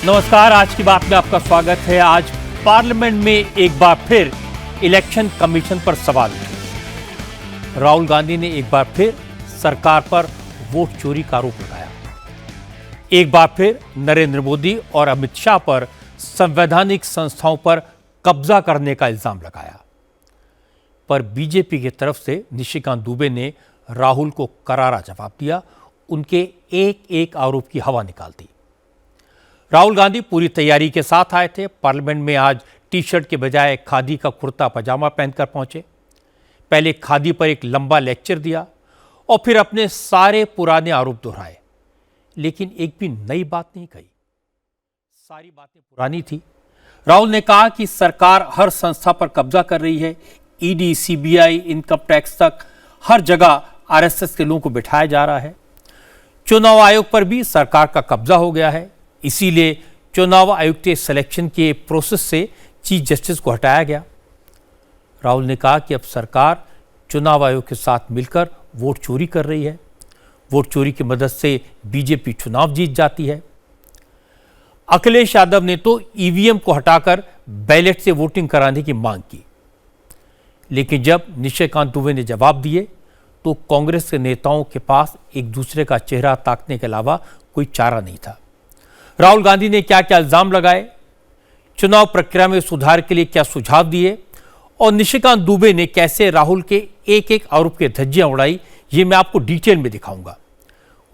नमस्कार, आज की बात में आपका स्वागत है। आज पार्लियामेंट में एक बार फिर इलेक्शन कमीशन पर सवाल उठे। राहुल गांधी ने एक बार फिर सरकार पर वोट चोरी का आरोप लगाया। एक बार फिर नरेंद्र मोदी और अमित शाह पर संवैधानिक संस्थाओं पर कब्जा करने का इल्जाम लगाया। पर बीजेपी की तरफ से निशिकांत दुबे ने राहुल को करारा जवाब दिया, उनके एक एक आरोप की हवा निकाल दी। राहुल गांधी पूरी तैयारी के साथ आए थे। पार्लियामेंट में आज टी शर्ट के बजाय खादी का कुर्ता पजामा पहनकर पहुंचे। पहले खादी पर एक लंबा लेक्चर दिया और फिर अपने सारे पुराने आरोप दोहराए, लेकिन एक भी नई बात नहीं कही। सारी बातें पुरानी थी। राहुल ने कहा कि सरकार हर संस्था पर कब्जा कर रही है। ईडी, सीबीआई, इनकम टैक्स तक हर जगह आरएसएस के लोगों को बिठाया जा रहा है। चुनाव आयोग पर भी सरकार का कब्जा हो गया है, इसीलिए चुनाव आयुक्त के सिलेक्शन के प्रोसेस से चीफ जस्टिस को हटाया गया। राहुल ने कहा कि अब सरकार चुनाव आयोग के साथ मिलकर वोट चोरी कर रही है। वोट चोरी की मदद से बीजेपी चुनाव जीत जाती है। अखिलेश यादव ने तो ईवीएम को हटाकर बैलेट से वोटिंग कराने की मांग की, लेकिन जब निशिकांत दुबे ने जवाब दिए तो कांग्रेस के नेताओं के पास एक दूसरे का चेहरा ताकने के अलावा कोई चारा नहीं था। राहुल गांधी ने क्या क्या इल्जाम लगाए, चुनाव प्रक्रिया में सुधार के लिए क्या सुझाव दिए और निशिकांत दुबे ने कैसे राहुल के एक एक आरोप की धज्जियां उड़ाई, ये मैं आपको डिटेल में दिखाऊंगा।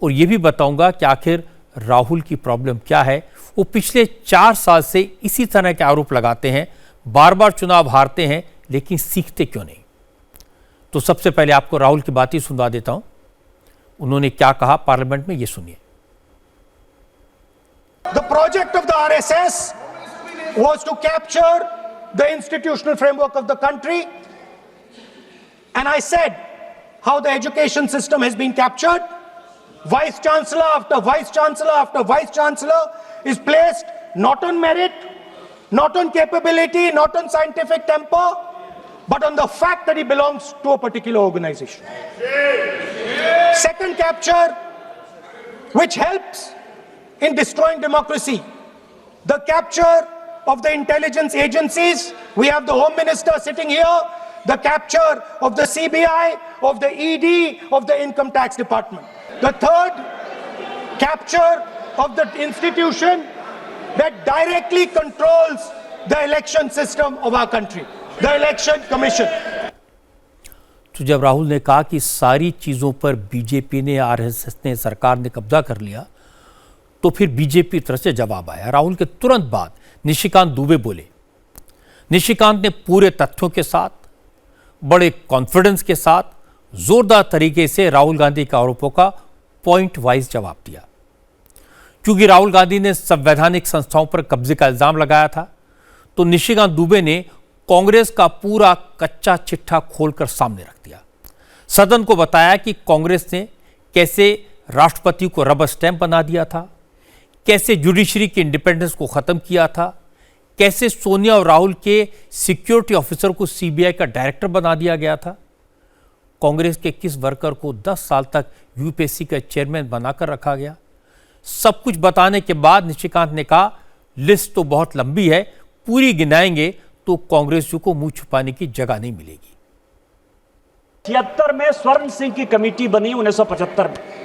और ये भी बताऊंगा कि आखिर राहुल की प्रॉब्लम क्या है। वो पिछले 4 साल से इसी तरह के आरोप लगाते हैं, बार बार चुनाव हारते हैं, लेकिन सीखते क्यों नहीं। तो सबसे पहले आपको राहुल की बात ही सुनवा देता हूं। उन्होंने क्या कहा पार्लियामेंट में, ये सुनिए। The project of the RSS was to capture the institutional framework of the country, and I said how the education system has been captured. Vice Chancellor after Vice Chancellor after Vice Chancellor is placed not on merit, not on capability, not on scientific temper, but on the fact that he belongs to a particular organization. Second capture, which helps in destroying democracy, the capture of the intelligence agencies. We have the Home Minister sitting here. The capture of the CBI, of the ED, of the Income Tax Department. The third capture of the institution that directly controls the election system of our country, the Election Commission. तो जब राहुल ने कहा कि सारी चीजों पर BJP ने, RSS ने, सरकार ने कब्जा कर लिया, तो फिर बीजेपी तरफ से जवाब आया। राहुल के तुरंत बाद निशिकांत दुबे बोले। निशिकांत ने पूरे तथ्यों के साथ, बड़े कॉन्फिडेंस के साथ, जोरदार तरीके से राहुल गांधी के आरोपों का पॉइंट वाइज जवाब दिया। क्योंकि राहुल गांधी ने संवैधानिक संस्थाओं पर कब्जे का इल्जाम लगाया था, तो निशिकांत दुबे ने कांग्रेस का पूरा कच्चा चिट्ठा खोलकर सामने रख दिया। सदन को बताया कि कांग्रेस ने कैसे राष्ट्रपति को रबर स्टैंप बना दिया था, कैसे जुडिशरी के इंडिपेंडेंस को खत्म किया था, कैसे सोनिया और राहुल के सिक्योरिटी ऑफिसर को सीबीआई का डायरेक्टर बना दिया गया था, कांग्रेस के किस वर्कर को 10 साल तक यूपीएससी का चेयरमैन बनाकर रखा गया। सब कुछ बताने के बाद निशिकांत ने कहा, लिस्ट तो बहुत लंबी है, पूरी गिनाएंगे तो कांग्रेसियों को मुंह छुपाने की जगह नहीं मिलेगी। 76 में स्वर्ण सिंह की कमेटी बनी, 1975 में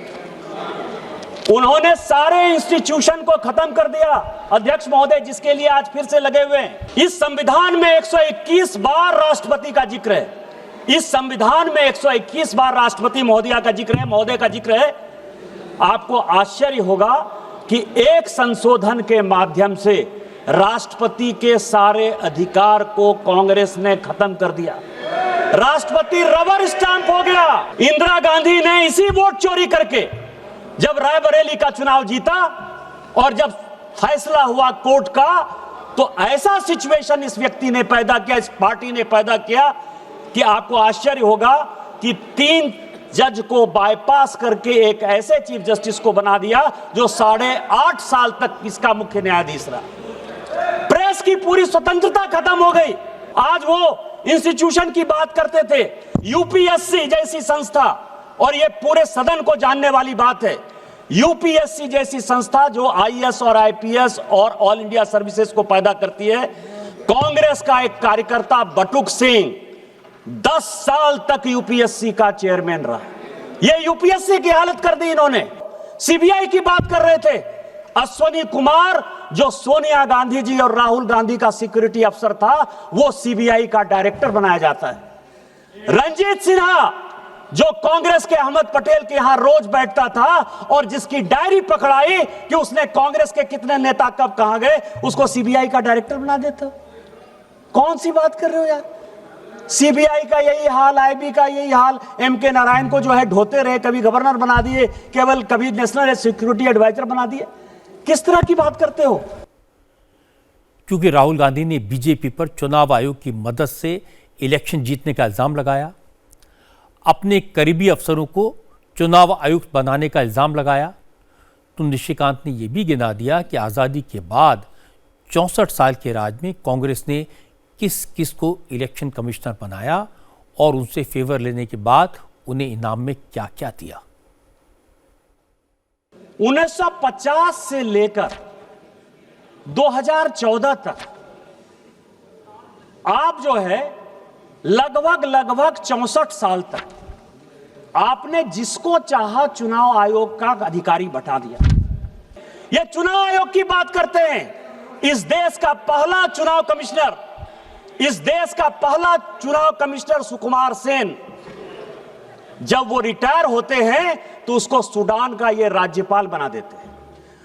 उन्होंने सारे इंस्टीट्यूशन को खत्म कर दिया। अध्यक्ष महोदय, जिसके लिए आज फिर से लगे हुए हैं। इस संविधान में 121 बार राष्ट्रपति का जिक्र है। इस संविधान में 121 बार राष्ट्रपति महोदया का जिक्र है, महोदय का जिक्र है। आपको आश्चर्य होगा कि एक संशोधन के माध्यम से राष्ट्रपति के सारे अधिकार को कांग्रेस ने खत्म कर दिया। राष्ट्रपति रबर स्टैंप हो गया। इंदिरा गांधी ने इसी वोट चोरी करके जब रायबरेली का चुनाव जीता और जब फैसला हुआ कोर्ट का, तो ऐसा सिचुएशन इस व्यक्ति ने पैदा किया, इस पार्टी ने पैदा किया कि आपको आश्चर्य होगा कि 3 जज को बाईपास करके एक ऐसे चीफ जस्टिस को बना दिया जो 8.5 साल तक इसका मुख्य न्यायाधीश रहा। प्रेस की पूरी स्वतंत्रता खत्म हो गई। आज वो इंस्टीट्यूशन की बात करते थे, यूपीएससी जैसी संस्था, और ये पूरे सदन को जानने वाली बात है यूपीएससी जैसी संस्था जो आईएएस और आईपीएस और ऑल इंडिया सर्विसेज को पैदा करती है, कांग्रेस का एक कार्यकर्ता बटुक सिंह 10 साल तक यूपीएससी का चेयरमैन रहा। यह यूपीएससी की हालत कर दी इन्होंने। सीबीआई की बात कर रहे थे, अश्वनी कुमार जो सोनिया गांधी जी और राहुल गांधी का सिक्योरिटी अफसर था, वो सीबीआई का डायरेक्टर बनाया जाता है। रंजीत सिन्हा जो कांग्रेस के अहमद पटेल के यहां रोज बैठता था और जिसकी डायरी पकड़ाई कि उसने कांग्रेस के कितने नेता कब कहां गए, उसको सीबीआई का डायरेक्टर बना देता। कौन सी बात कर रहे हो यार? सीबीआई का यही हाल, आईबी का यही हाल। एमके नारायण को जो है ढोते रहे, कभी गवर्नर बना दिए, केवल कभी नेशनल सिक्योरिटी एडवाइजर बना दिए। किस तरह की बात करते हो? क्योंकि राहुल गांधी ने बीजेपी पर चुनाव आयोग की मदद से इलेक्शन जीतने का इल्जाम लगाया, अपने करीबी अफसरों को चुनाव आयुक्त बनाने का इल्जाम लगाया, तो निशिकांत ने यह भी गिना दिया कि आज़ादी के बाद 64 साल के राज में कांग्रेस ने किस किस को इलेक्शन कमिश्नर बनाया और उनसे फेवर लेने के बाद उन्हें इनाम में क्या क्या दिया। 1950 से लेकर 2014 तक आप जो है लगभग 64 साल तक आपने जिसको चाहा चुनाव आयोग का अधिकारी बैठा दिया। यह चुनाव आयोग की बात करते हैं। इस देश का पहला चुनाव कमिश्नर सुकुमार सेन, जब वो रिटायर होते हैं तो उसको सूडान का ये राज्यपाल बना देते हैं।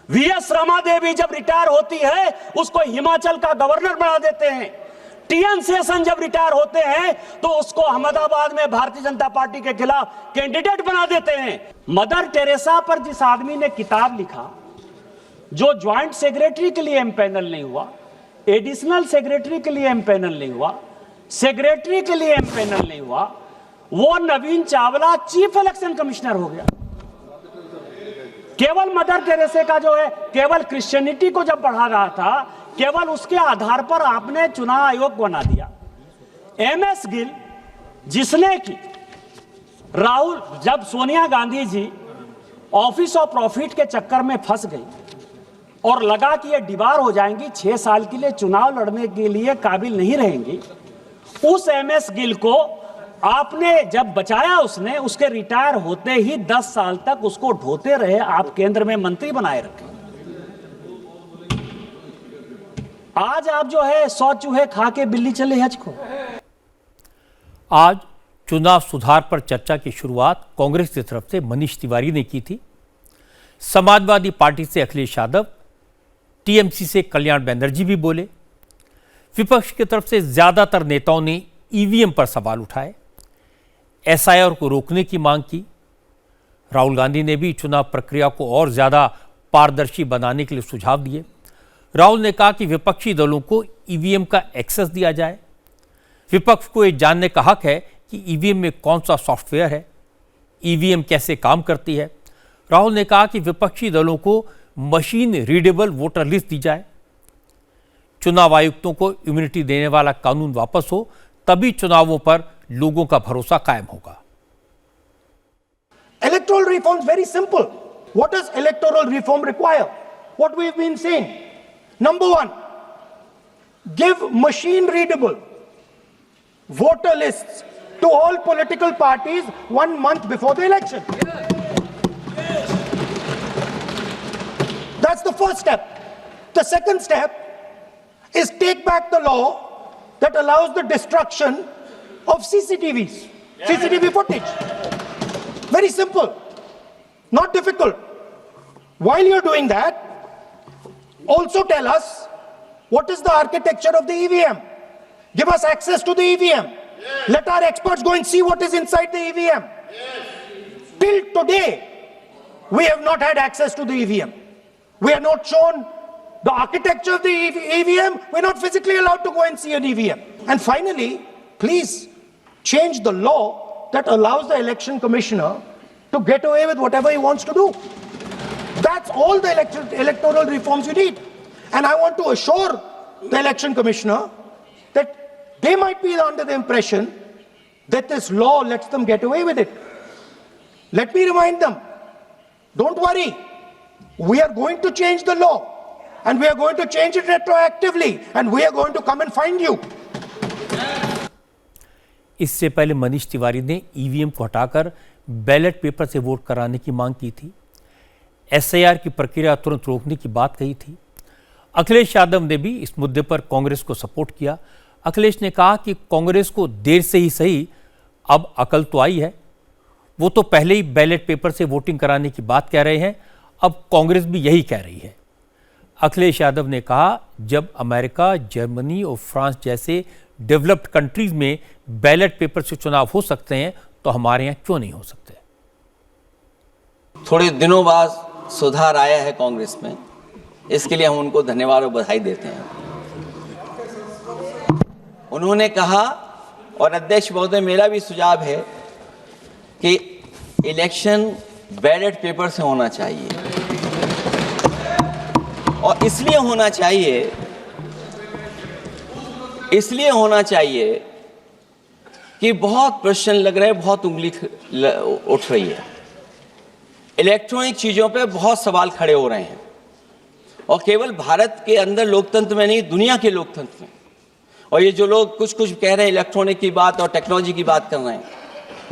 वीएस रमा देवी जब रिटायर होती है उसको हिमाचल का गवर्नर बना देते हैं। टीएन शेषन जब रिटायर होते हैं तो उसको अहमदाबाद में भारतीय जनता पार्टी के खिलाफ कैंडिडेट बना देते हैं। मदर टेरेसा पर जिस आदमी ने किताब लिखा, जो ज्वाइंट सेक्रेटरी के लिए एमपैनल नहीं हुआ, एडिशनल सेक्रेटरी के लिए एमपैनल नहीं हुआ, सेक्रेटरी के लिए एमपैनल नहीं हुआ, वो नवीन चावला चीफ इलेक्शन कमिश्नर हो गया। केवल मदर टेरेसा का जो है केवल क्रिश्चियनिटी को जब बढ़ा रहा था, केवल उसके आधार पर आपने चुनाव आयोग बना दिया। एमएस गिल जिसने की राहुल, जब Sonia Gandhi ji office of profit के चक्कर में फंस गई और लगा कि ये दीवार हो जाएंगी, 6 साल के लिए चुनाव लड़ने के लिए काबिल नहीं रहेंगी, उस एमएस गिल को आपने जब बचाया, उसने उसके रिटायर होते ही 10 साल तक उसको ढोते रहे, आप केंद्र में मंत्री बनाए रखे। आज आप जो है 100 चूहे खा के बिल्ली चले हज को। आज चुनाव सुधार पर चर्चा की शुरुआत कांग्रेस की तरफ से मनीष तिवारी ने की थी। समाजवादी पार्टी से अखिलेश यादव, टीएमसी से कल्याण बनर्जी भी बोले। विपक्ष की तरफ से ज्यादातर नेताओं ने ईवीएम पर सवाल उठाए, एसआईआर को रोकने की मांग की। राहुल गांधी ने भी चुनाव प्रक्रिया को और ज्यादा पारदर्शी बनाने के लिए सुझाव दिए। राहुल ने कहा कि विपक्षी दलों को ईवीएम का एक्सेस दिया जाए। विपक्ष को यह जानने का हक है कि ईवीएम में कौन सा सॉफ्टवेयर है, ईवीएम कैसे काम करती है। राहुल ने कहा कि विपक्षी दलों को मशीन रीडेबल वोटर लिस्ट दी जाए। चुनाव आयुक्तों को इम्यूनिटी देने वाला कानून वापस हो, तभी चुनावों पर लोगों का भरोसा कायम होगा। Electoral reform is very simple. What does electoral reform require? What we've been saying. Number one, give machine readable voter lists to all political parties 1 month before the election. That's the first step. The second step is take back the law that allows the destruction of CCTVs, CCTV footage. Very simple, not difficult. While you're doing that, also tell us what is the architecture of the EVM. Give us access to the EVM. Let our experts go and see what is inside the EVM. Till today, we have not had access to the EVM. We are not shown the architecture of the EVM. We're not physically allowed to go and see an EVM. And finally, please change the law that allows the election commissioner to get away with whatever he wants to do. That's all the electoral reforms you need. And I want to assure the election commissioner that they might be under the impression that this law lets them get away with it. Let me remind them, don't worry, we are going to change the law and we are going to change it retroactively and we are going to come and find you. इससे पहले मनीष तिवारी ने EVM को हटाकर ballot paper से vote कराने की मांग की थी। एसआईआर की प्रक्रिया तुरंत रोकने की बात कही थी। अखिलेश यादव ने भी इस मुद्दे पर कांग्रेस को सपोर्ट किया। अखिलेश ने कहा कि कांग्रेस को देर से ही सही अब अकल तो आई है, वो तो पहले ही बैलेट पेपर से वोटिंग कराने की बात कह रहे हैं, अब कांग्रेस भी यही कह रही है। अखिलेश यादव ने कहा, जब अमेरिका, जर्मनी और फ्रांस जैसे डेवलप्ड कंट्रीज में बैलेट पेपर से चुनाव हो सकते हैं तो हमारे यहाँ क्यों नहीं हो सकते। थोड़े दिनों बाद सुधार आया है कांग्रेस में, इसके लिए हम उनको धन्यवाद और बधाई देते हैं। उन्होंने कहा, और अध्यक्ष महोदय मेरा भी सुझाव है कि इलेक्शन बैलेट पेपर से होना चाहिए, और इसलिए होना चाहिए कि बहुत प्रश्न लग रहे हैं, बहुत उंगली उठ रही है, इलेक्ट्रॉनिक चीजों पे बहुत सवाल खड़े हो रहे हैं, और केवल भारत के अंदर लोकतंत्र में नहीं, दुनिया के लोकतंत्र में। और ये जो लोग कुछ कह रहे हैं इलेक्ट्रॉनिक की बात और टेक्नोलॉजी की बात कर रहे हैं,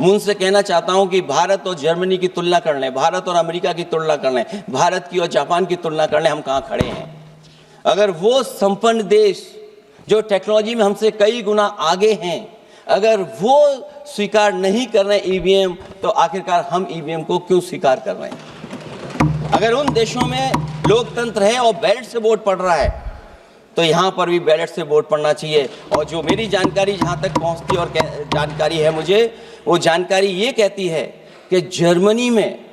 मैं उनसे कहना चाहता हूं कि भारत और जर्मनी की तुलना कर लें, भारत और अमेरिका की तुलना कर लें, भारत की और जापान की तुलना कर लें, हम कहां खड़े हैं। अगर वो संपन्न देश जो टेक्नोलॉजी में हमसे कई गुना आगे हैं, अगर वो स्वीकार नहीं कर रहे ईवीएम, तो आखिरकार हम ईवीएम को क्यों स्वीकार कर रहे हैं। अगर उन देशों में लोकतंत्र है और बैलेट से वोट पड़ रहा है, तो यहाँ पर भी बैलेट से वोट पड़ना चाहिए। और जो मेरी जानकारी जहाँ तक पहुँचती और जानकारी है मुझे, वो जानकारी ये कहती है कि जर्मनी में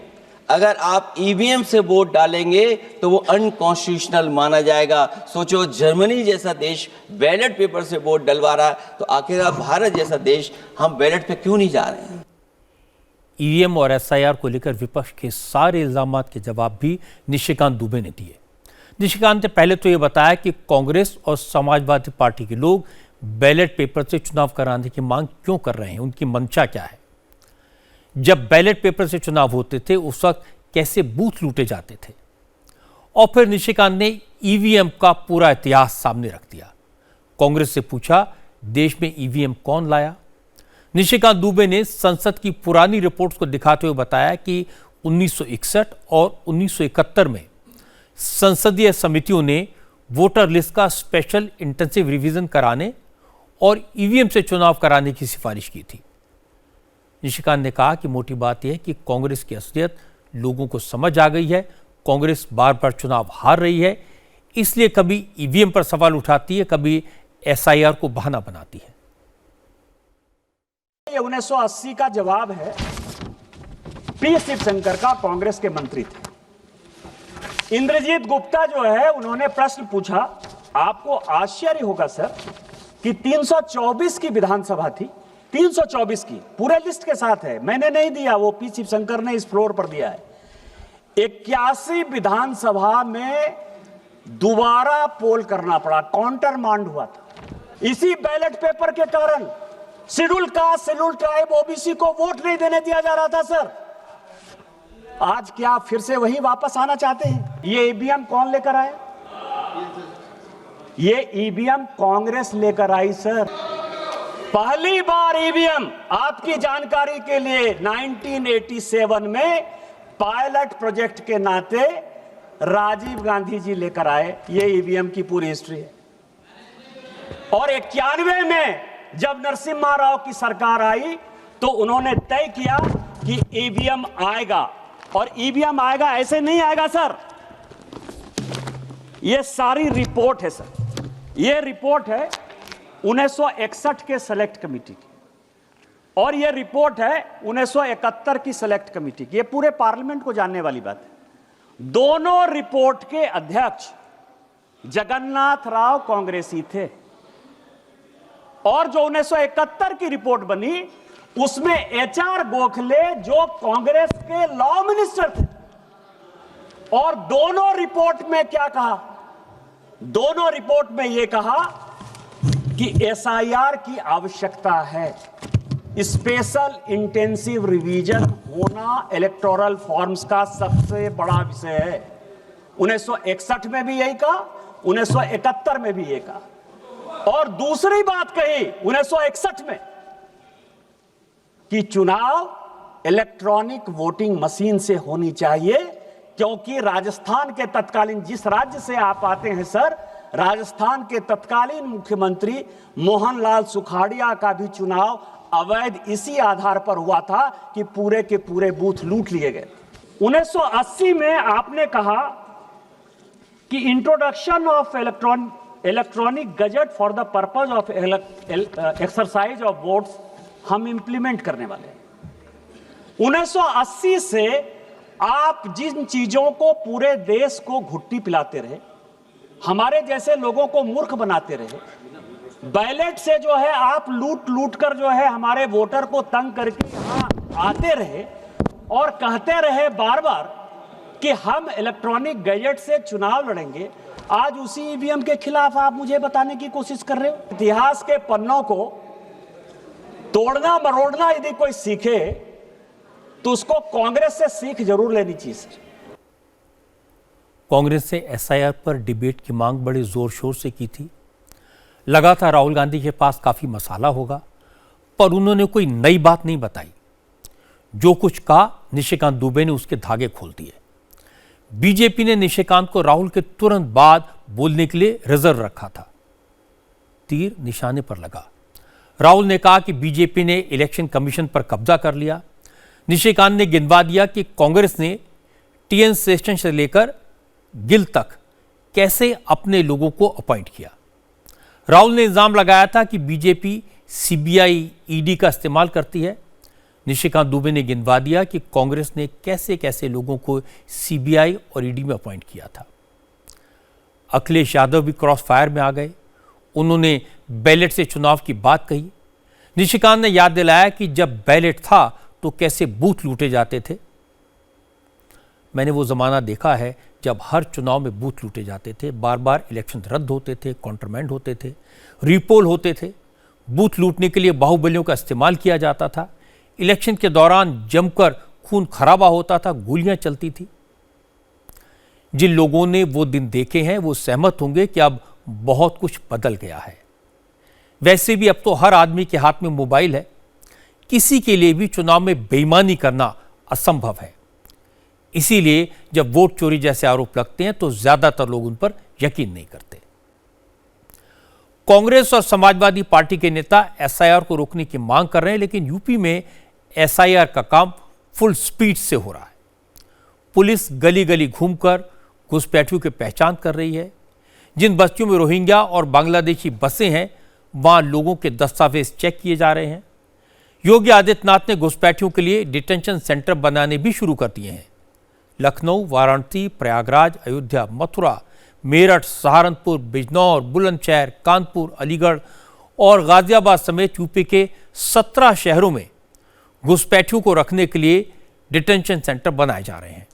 अगर आप ईवीएम से वोट डालेंगे तो वो अनकॉन्स्टिट्यूशनल माना जाएगा। सोचो, जर्मनी जैसा देश बैलेट पेपर से वोट डलवा रहा है, तो आखिर भारत जैसा देश हम बैलेट पे क्यों नहीं जा रहे हैं। ईवीएम और एसआईआर को लेकर विपक्ष के सारे इल्जामात के जवाब भी निशिकांत दुबे ने दिए। निशिकांत ने पहले तो ये बताया कि कांग्रेस और समाजवादी पार्टी के लोग बैलेट पेपर से चुनाव कराने की मांग क्यों कर रहे हैं, उनकी मंशा क्या है। जब बैलेट पेपर से चुनाव होते थे उस वक्त कैसे बूथ लूटे जाते थे। और फिर निशिकांत ने ईवीएम का पूरा इतिहास सामने रख दिया। कांग्रेस से पूछा, देश में ईवीएम कौन लाया। निशिकांत दुबे ने संसद की पुरानी रिपोर्ट्स को दिखाते हुए बताया कि 1961 और 1971 में संसदीय समितियों ने वोटर लिस्ट का स्पेशल इंटेंसिव रिवीजन कराने और ईवीएम से चुनाव कराने की सिफारिश की थी। निशिकांत ने कहा कि मोटी बात यह है कि कांग्रेस की असलियत लोगों को समझ आ गई है। कांग्रेस बार बार चुनाव हार रही है, इसलिए कभी ईवीएम पर सवाल उठाती है, कभी एसआईआर को बहाना बनाती है। ये 1980 का जवाब है। पी शिवशंकर का कांग्रेस के मंत्री थे। इंद्रजीत गुप्ता जो है, उन्होंने प्रश्न पूछा, आपको आश्चर्य होगा सर कि 324 की विधानसभा थी, 324 की, पूरे लिस्ट के साथ है, मैंने नहीं दिया, वो पी शिवशंकर ने इस फ्लोर पर दिया है। 81 विधानसभा में दोबारा पोल करना पड़ा, काउंटर मांड हुआ था। इसी बैलेट पेपर के कारण schedule caste, schedule tribe, OBC को वोट नहीं देने दिया जा रहा था सर। आज क्या फिर से वही वापस आना चाहते हैं। ये ईवीएम कौन लेकर आया? ये ईवीएम कांग्रेस लेकर आई सर। पहली बार ईवीएम, आपकी जानकारी के लिए, 1987 में पायलट प्रोजेक्ट के नाते राजीव गांधी जी लेकर आए। ये ईवीएम की पूरी हिस्ट्री है। और 91 में जब नरसिम्हा राव की सरकार आई तो उन्होंने तय किया कि ईवीएम आएगा, और ईवीएम आएगा, ऐसे नहीं आएगा सर। ये सारी रिपोर्ट है सर, ये रिपोर्ट है 1961 के सेलेक्ट कमेटी की, और ये रिपोर्ट है 1971 की सेलेक्ट कमेटी की। ये पूरे पार्लियामेंट को जानने वाली बात है। दोनों रिपोर्ट के अध्यक्ष जगन्नाथ राव कांग्रेसी थे, और जो 1971 की रिपोर्ट बनी उसमें एचआर गोखले जो कांग्रेस के लॉ मिनिस्टर थे। और दोनों रिपोर्ट में क्या कहा? दोनों रिपोर्ट में यह कहा कि एसआईआर की आवश्यकता है, स्पेशल इंटेंसिव रिवीजन होना इलेक्टोरल फॉर्म्स का सबसे बड़ा विषय है। 1961 में भी यही कहा, 1971 में भी यही कहा। और दूसरी बात कही 1961 में कि चुनाव इलेक्ट्रॉनिक वोटिंग मशीन से होनी चाहिए, क्योंकि राजस्थान के तत्कालीन, जिस राज्य से आप आते हैं सर, राजस्थान के तत्कालीन मुख्यमंत्री मोहनलाल सुखाड़िया का भी चुनाव अवैध इसी आधार पर हुआ था कि पूरे के पूरे बूथ लूट लिए गए। 1980 में आपने कहा कि introduction of electronic gadget for the purpose of exercise of votes हम इंप्लीमेंट करने वाले हैं। 1980 से आप जिन चीजों को पूरे देश को घुट्टी पिलाते रहे, हमारे जैसे लोगों को मूर्ख बनाते रहे, बैलेट से जो है आप लूट लूट कर जो है हमारे वोटर को तंग करके यहां आते रहे और कहते रहे बार बार कि हम इलेक्ट्रॉनिक गैजेट से चुनाव लड़ेंगे, आज उसी ईवीएम के खिलाफ आप मुझे बताने की कोशिश कर रहे हो। इतिहास के पन्नों को तोड़ना मरोड़ना यदि कोई सीखे तो उसको कांग्रेस से सीख जरूर लेनी चाहिए सर। कांग्रेस ने एसआईआर पर डिबेट की मांग बड़े जोर शोर से की थी। लगा था राहुल गांधी के पास काफी मसाला होगा, पर उन्होंने कोई नई बात नहीं बताई। जो कुछ कहा निशिकांत दुबे ने उसके धागे खोल दिए। बीजेपी ने निशिकांत को राहुल के तुरंत बाद बोलने के लिए रिजर्व रखा था। तीर निशाने पर लगा। राहुल ने कहा कि बीजेपी ने इलेक्शन कमीशन पर कब्जा कर लिया। निशिकांत ने गिनवा दिया कि कांग्रेस ने टीएन सेशन से लेकर गिल तक कैसे अपने लोगों को अपॉइंट किया। राहुल ने इल्जाम लगाया था कि बीजेपी सीबीआई ईडी का इस्तेमाल करती है। निशिकांत दुबे ने गिनवा दिया कि कांग्रेस ने कैसे कैसे लोगों को सीबीआई और ईडी में अपॉइंट किया था। अखिलेश यादव भी क्रॉस फायर में आ गए। उन्होंने बैलेट से चुनाव की बात कही। निशिकांत ने याद दिलाया कि जब बैलेट था तो कैसे बूथ लूटे जाते थे। मैंने वो जमाना देखा है जब हर चुनाव में बूथ लूटे जाते थे, बार बार इलेक्शन रद्द होते थे, काउंटरमैंड होते थे, रीपोल होते थे। बूथ लूटने के लिए बाहुबलियों का इस्तेमाल किया जाता था। इलेक्शन के दौरान जमकर खून खराबा होता था, गोलियां चलती थी। जिन लोगों ने वो दिन देखे हैं वो सहमत होंगे कि अब बहुत कुछ बदल गया है। वैसे भी अब तो हर आदमी के हाथ में मोबाइल है। किसी के लिए भी चुनाव में बेईमानी करना असंभव है। इसीलिए जब वोट चोरी जैसे आरोप लगते हैं तो ज्यादातर लोग उन पर यकीन नहीं करते। कांग्रेस और समाजवादी पार्टी के नेता एसआईआर को रोकने की मांग कर रहे हैं, लेकिन यूपी में एसआईआर का काम फुल स्पीड से हो रहा है। पुलिस गली गली घूमकर घुसपैठियों की पहचान कर रही है। जिन बस्तियों में रोहिंग्या और बांग्लादेशी बसें हैं वहां लोगों के दस्तावेज चेक किए जा रहे हैं। योगी आदित्यनाथ ने घुसपैठियों के लिए डिटेंशन सेंटर बनाने भी शुरू कर दिए हैं। लखनऊ, वाराणसी, प्रयागराज, अयोध्या, मथुरा, मेरठ, सहारनपुर, बिजनौर, बुलंदशहर, कानपुर, अलीगढ़ और गाजियाबाद समेत यूपी के 17 शहरों में घुसपैठियों को रखने के लिए डिटेंशन सेंटर बनाए जा रहे हैं।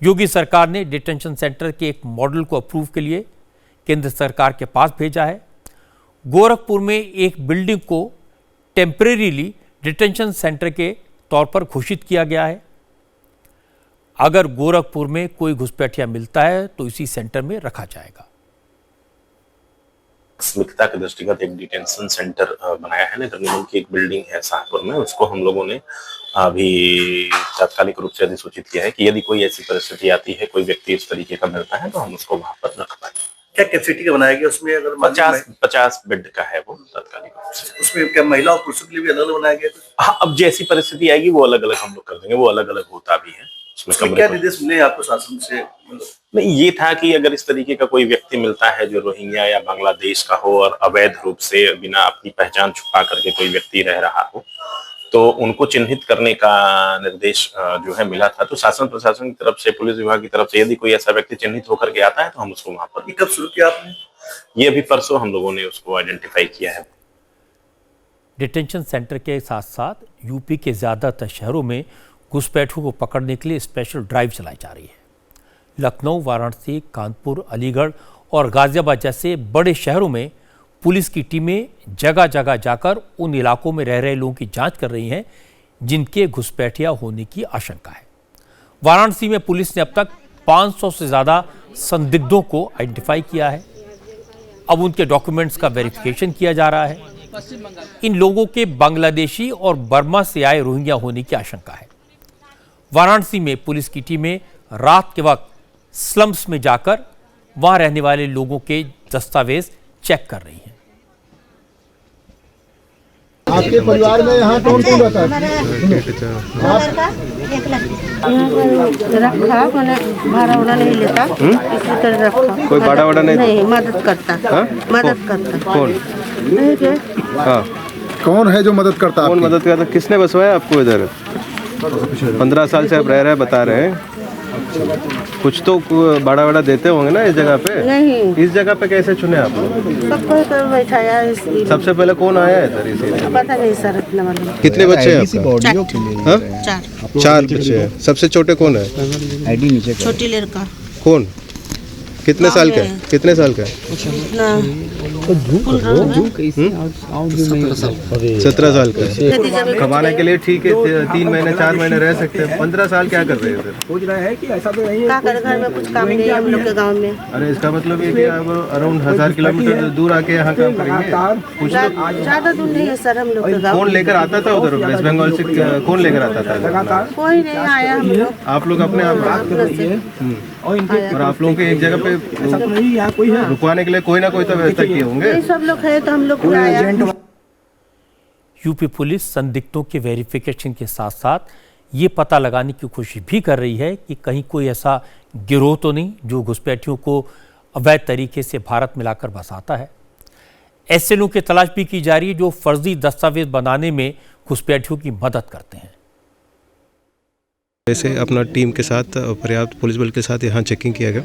योगी सरकार ने डिटेंशन सेंटर के एक मॉडल को अप्रूव के लिए केंद्र सरकार के पास भेजा है। गोरखपुर में एक बिल्डिंग को टेम्परेरीली डिटेंशन सेंटर के तौर पर घोषित किया गया है। अगर गोरखपुर में कोई घुसपैठिया मिलता है तो इसी सेंटर में रखा जाएगा। प्राथमिकता के दृष्टिगत एक डिटेंशन सेंटर बनाया है। नगर निगम की एक बिल्डिंग है शाहपुर में, उसको हम लोगों ने अभी तात्कालिक रूप से अधिसूचित किया है कि यदि कोई ऐसी परिस्थिति आती है, कोई व्यक्ति इस तरीके का मिलता है तो हम उसको वहां पर रख पाएंगे। क्या कैपेसिटी का बनाया गया उसमें? अगर 50 बेड का है वो तात्कालिक रूप से। उसमें क्या महिला और पुरुषों के लिए भी अलग अलग बनाया गया? हाँ, अब जैसी परिस्थिति आएगी वो अलग अलग हम लोग कर देंगे। वो अलग अलग होता भी है। उसमें क्या निर्देश मिले आपको शासन से? नहीं, ये था कि अगर इस तरीके का कोई व्यक्ति मिलता है जो रोहिंग्या या बांग्लादेश का हो और अवैध रूप से बिना अपनी पहचान छुपा करके कोई व्यक्ति रह रहा हो, तो उनको चिन्हित करने का निर्देश जो है मिला था। तो शासन प्रशासन की तरफ से, पुलिस विभाग की तरफ से यदि कोई ऐसा व्यक्ति चिन्हित होकर के आता है तो हम उसको वहां पर। कब शुरू किया आपने? ये अभी परसों हम लोगों ने उसको आइडेंटिफाई किया है। डिटेंशन सेंटर के साथ साथ यूपी के ज्यादातर शहरों में घुसपैठियों को पकड़ने के लिए स्पेशल ड्राइव चलाई जा रही है। लखनऊ, वाराणसी, कानपुर, अलीगढ़ और गाजियाबाद जैसे बड़े शहरों में पुलिस की टीमें जगह जगह जाकर उन इलाकों में रह रहे लोगों की जांच कर रही हैं जिनके घुसपैठिया होने की आशंका है। वाराणसी में पुलिस ने अब तक 500 से ज़्यादा संदिग्धों को आइडेंटिफाई किया है। अब उनके डॉक्यूमेंट्स का वेरिफिकेशन किया जा रहा है। इन लोगों के बांग्लादेशी और बर्मा से आए रोहिंग्या होने की आशंका है। वाराणसी में पुलिस की टीमें रात के वक्त स्लम्स में जाकर वहां रहने वाले लोगों के दस्तावेज चेक कर रही है। आपके परिवार में यहाँ कौन कौन रहता है? रखा मैंने भाड़ा वाड़ा नहीं लेता, इसी तरह रखा। कोई भाड़ा वाड़ा नहीं मदद करता। मदद करता कौन? नहीं के हाँ, कौन है जो मदद करता है? कौन मदद करता? किसने बसवाया आपको इधर? 15 साल से आप रह रहे बता रहे हैं। कुछ तो भाड़ा वाड़ा देते होंगे ना इस जगह पे? नहीं, इस जगह पे कैसे चुने आप लोग? सबको तो बैठाया इसलिए। सबसे पहले कौन आया है इधर इसीलिए? पता नहीं सर इतना मालूम। कितने बच्चे हैं आपका? हाँ? 4 बच्चे हैं। सबसे छोटे कौन है? छोटी लड़का। कौन? कितने साल का है? कितने साल का है? 17 साल का है। कमाने के लिए ठीक है, 3 महीने 4 महीने रह सकते हैं। 15 साल क्या कर रहे हैं उधर? सोच रहे हैं कि ऐसा तो नहीं है, घर में कुछ काम नहीं है हम लोग के गाँव में। अरे इसका मतलब ये कि आप अराउंड 1000 किलोमीटर दूर आके यहाँ काम करेंगे? कुछ तो ज्यादा दूर नहीं है सर हम लोग के गाँव। कौन लेकर आता था उधर वेस्ट बंगाल से? कौन लेकर आता था? कोई नहीं आया। हम लोग आप लोग अपने आप और आप लोगों के एक जगह पे रुकवाने के लिए कोई ना कोई तो व्यवस्था किए होंगे। सब लोग है तो हम लोग आया। यूपी पुलिस संदिग्धों के वेरिफिकेशन के साथ साथ ये पता लगाने की कोशिश भी कर रही है कि कहीं कोई ऐसा गिरोह तो नहीं जो घुसपैठियों को अवैध तरीके से भारत में लाकर बसाता है। ऐसे लोगों की तलाश भी की जा रही है जो फर्जी दस्तावेज बनाने में घुसपैठियों की मदद करते हैं। जैसे अपना टीम के साथ पर्याप्त पुलिस बल के साथ यहाँ चेकिंग किया गया,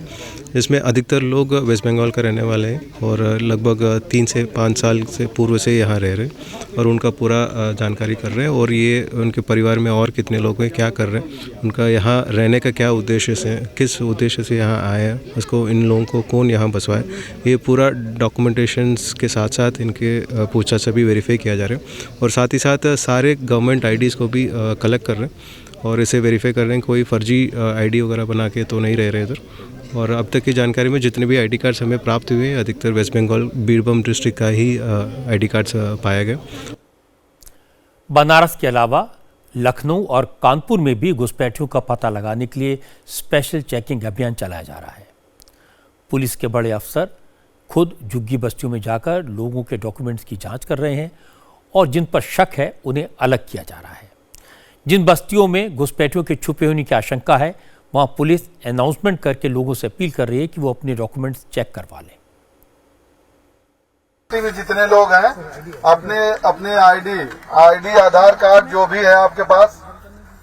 जिसमें अधिकतर लोग वेस्ट बंगाल का रहने वाले हैं और लगभग 3 से 5 साल से पूर्व से यहाँ रह रहे हैं और उनका पूरा जानकारी कर रहे हैं और ये उनके परिवार में और कितने लोग हैं, क्या कर रहे हैं, उनका यहाँ रहने का क्या उद्देश्य से, किस उद्देश्य से यहाँ आए हैं, उसको इन लोगों को कौन यहाँ बसवाए, ये पूरा डॉक्यूमेंटेशंस के साथ साथ इनके पूछताछ से भी वेरीफाई किया जा रहा है और साथ ही साथ सारे गवर्नमेंट IDs को भी कलेक्ट कर रहे हैं और इसे वेरीफाई कर रहे हैं कोई फर्जी ID वगैरह बना के तो नहीं रह रहे इधर। और अब तक की जानकारी में जितने भी ID कार्ड्स हमें प्राप्त हुए हैं अधिकतर वेस्ट बंगाल बीरभूम डिस्ट्रिक्ट का ही ID कार्ड्स पाया गया। बनारस के अलावा लखनऊ और कानपुर में भी घुसपैठियों का पता लगाने के लिए स्पेशल चेकिंग अभियान चलाया जा रहा है। पुलिस के बड़े अफसर खुद झुग्गी बस्तियों में जाकर लोगों के डॉक्यूमेंट्स की जाँच कर रहे हैं और जिन पर शक है उन्हें अलग किया जा रहा है। जिन बस्तियों में घुसपैठियों के छुपे होने की आशंका है वहां पुलिस अनाउंसमेंट करके लोगों से अपील कर रही है कि वो अपने डॉक्यूमेंट्स चेक करवा लें। में जितने लोग हैं अपने आईडी आधार कार्ड जो भी है आपके पास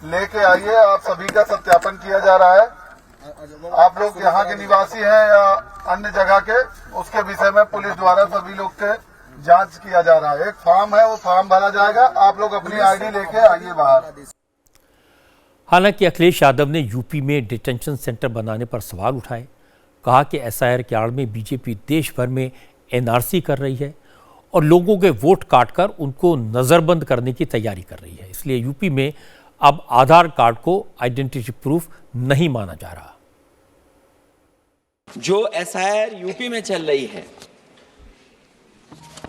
लेके आइए। आप सभी का सत्यापन किया जा रहा है। आप लोग यहाँ के निवासी हैं या अन्य जगह के, उसके विषय में पुलिस द्वारा सभी लोग के जांच किया जा रहा है। एक फॉर्म है, वो फॉर्म भरा जाएगा। आप लोग अपनी आईडी लेके आइए बाहर। हालांकि अखिलेश यादव ने यूपी में डिटेंशन सेंटर बनाने पर सवाल उठाए। कहा कि SIR के आड़ में बीजेपी देश भर में NRC कर रही है और लोगों के वोट काटकर उनको नजरबंद करने की तैयारी कर रही है। इसलिए यूपी में अब आधार कार्ड को आइडेंटिटी प्रूफ नहीं माना जा रहा। जो SIR यूपी में चल रही है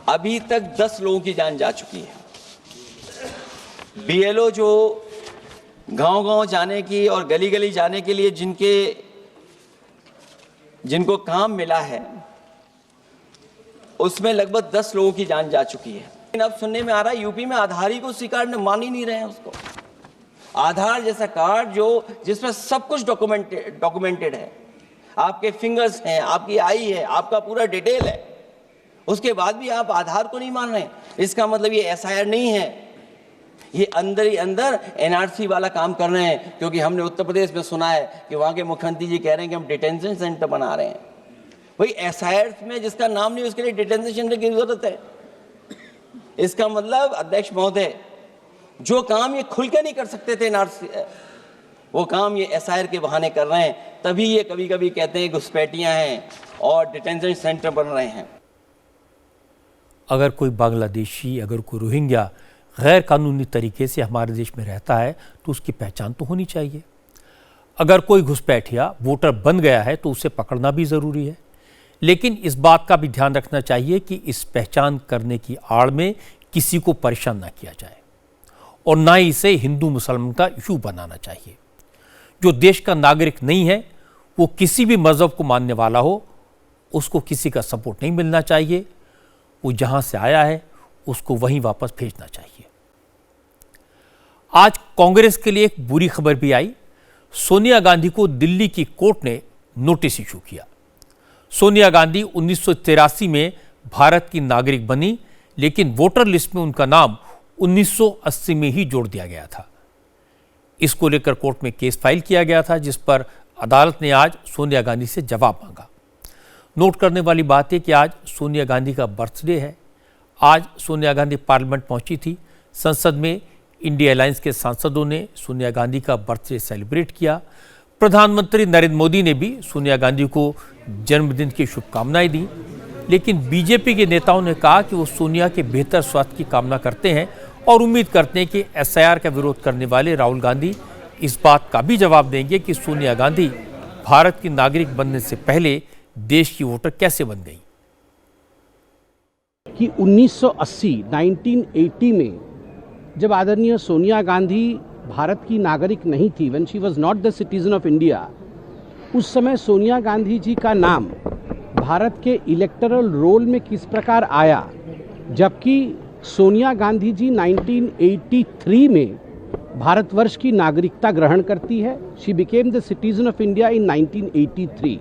अभी तक 10 लोगों की जान जा चुकी है। BLO जो गांव-गांव जाने की और गली-गली जाने के लिए जिनको काम मिला है उसमें लगभग 10 लोगों की जान जा चुकी है। लेकिन अब सुनने में आ रहा है यूपी में आधार ही को स्वीकार मान ही नहीं रहे हैं उसको। आधार जैसा कार्ड जिसमें सब कुछ डॉक्यूमेंटेड है, आपके फिंगर्स हैं, आपकी आई है, आपका पूरा डिटेल है, उसके बाद भी आप आधार को नहीं मान रहे। इसका मतलब ये SIR नहीं है, ये अंदर ही अंदर NRC वाला काम कर रहे हैं। क्योंकि हमने उत्तर प्रदेश में सुना है कि वहाँ के मुख्यमंत्री जी कह रहे हैं कि हम डिटेंशन सेंटर बना रहे हैं। वही SIR में जिसका नाम नहीं उसके लिए डिटेंशन सेंटर की जरूरत है। इसका मतलब अध्यक्ष महोदय जो काम ये खुल के नहीं कर सकते थे NRC, वो काम ये SIR के बहाने कर रहे हैं। तभी ये कभी कभी कहते हैं घुसपैठियाँ हैं और डिटेंशन सेंटर बन रहे हैं। अगर कोई बांग्लादेशी, अगर कोई रोहिंग्या गैर कानूनी तरीके से हमारे देश में रहता है तो उसकी पहचान तो होनी चाहिए। अगर कोई घुसपैठिया वोटर बन गया है तो उसे पकड़ना भी जरूरी है, लेकिन इस बात का भी ध्यान रखना चाहिए कि इस पहचान करने की आड़ में किसी को परेशान ना किया जाए और ना ही इसे हिंदू मुसलमान का इशू बनाना चाहिए। जो देश का नागरिक नहीं है, वो किसी भी मजहब को मानने वाला हो, उसको किसी का सपोर्ट नहीं मिलना चाहिए। वो जहां से आया है उसको वहीं वापस भेजना चाहिए। आज कांग्रेस के लिए एक बुरी खबर भी आई। सोनिया गांधी को दिल्ली की कोर्ट ने नोटिस इशू किया। सोनिया गांधी 1983 में भारत की नागरिक बनी, लेकिन वोटर लिस्ट में उनका नाम 1980 में ही जोड़ दिया गया था। इसको लेकर कोर्ट में केस फाइल किया गया था, जिस पर अदालत ने आज सोनिया गांधी से जवाब मांगा। नोट करने वाली बात है कि आज सोनिया गांधी का बर्थडे है। आज सोनिया गांधी पार्लियामेंट पहुंची थी। संसद में इंडिया अलायंस के सांसदों ने सोनिया गांधी का बर्थडे सेलिब्रेट किया। प्रधानमंत्री नरेंद्र मोदी ने भी सोनिया गांधी को जन्मदिन की शुभकामनाएं दी, लेकिन बीजेपी के नेताओं ने कहा कि वो सोनिया के बेहतर स्वास्थ्य की कामना करते हैं और उम्मीद करते हैं कि एसआईआर का विरोध करने वाले राहुल गांधी इस बात का भी जवाब देंगे कि सोनिया गांधी भारत की नागरिक बनने से पहले देश की वोटर कैसे बन गई। कि 1980 में जब आदरणीय सोनिया गांधी भारत की नागरिक नहीं थी, when she was not the citizen of India, उस समय सोनिया गांधी जी का नाम भारत के इलेक्टरल रोल में किस प्रकार आया, जबकि सोनिया गांधी जी 1983 में भारतवर्ष की नागरिकता ग्रहण करती है। She became the citizen of India in 1983।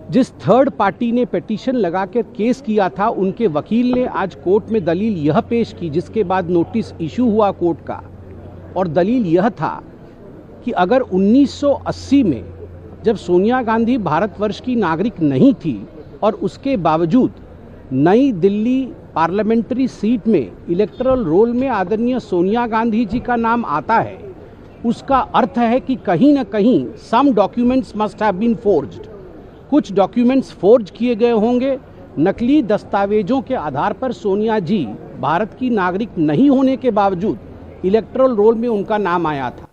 जिस थर्ड पार्टी ने पिटीशन लगा कर केस किया था, उनके वकील ने आज कोर्ट में दलील यह पेश की, जिसके बाद नोटिस इशू हुआ कोर्ट का, और दलील यह था कि अगर 1980 में जब सोनिया गांधी भारतवर्ष की नागरिक नहीं थी और उसके बावजूद नई दिल्ली पार्लियामेंट्री सीट में इलेक्टरल रोल में आदरणीय सोनिया गांधी जी का नाम आता है, उसका अर्थ है कि कहीं ना कहीं some documents must have been forged. कुछ डॉक्यूमेंट्स फोर्ज किए गए होंगे। नकली दस्तावेजों के आधार पर सोनिया जी भारत की नागरिक नहीं होने के बावजूद इलेक्टरल रोल में उनका नाम आया था।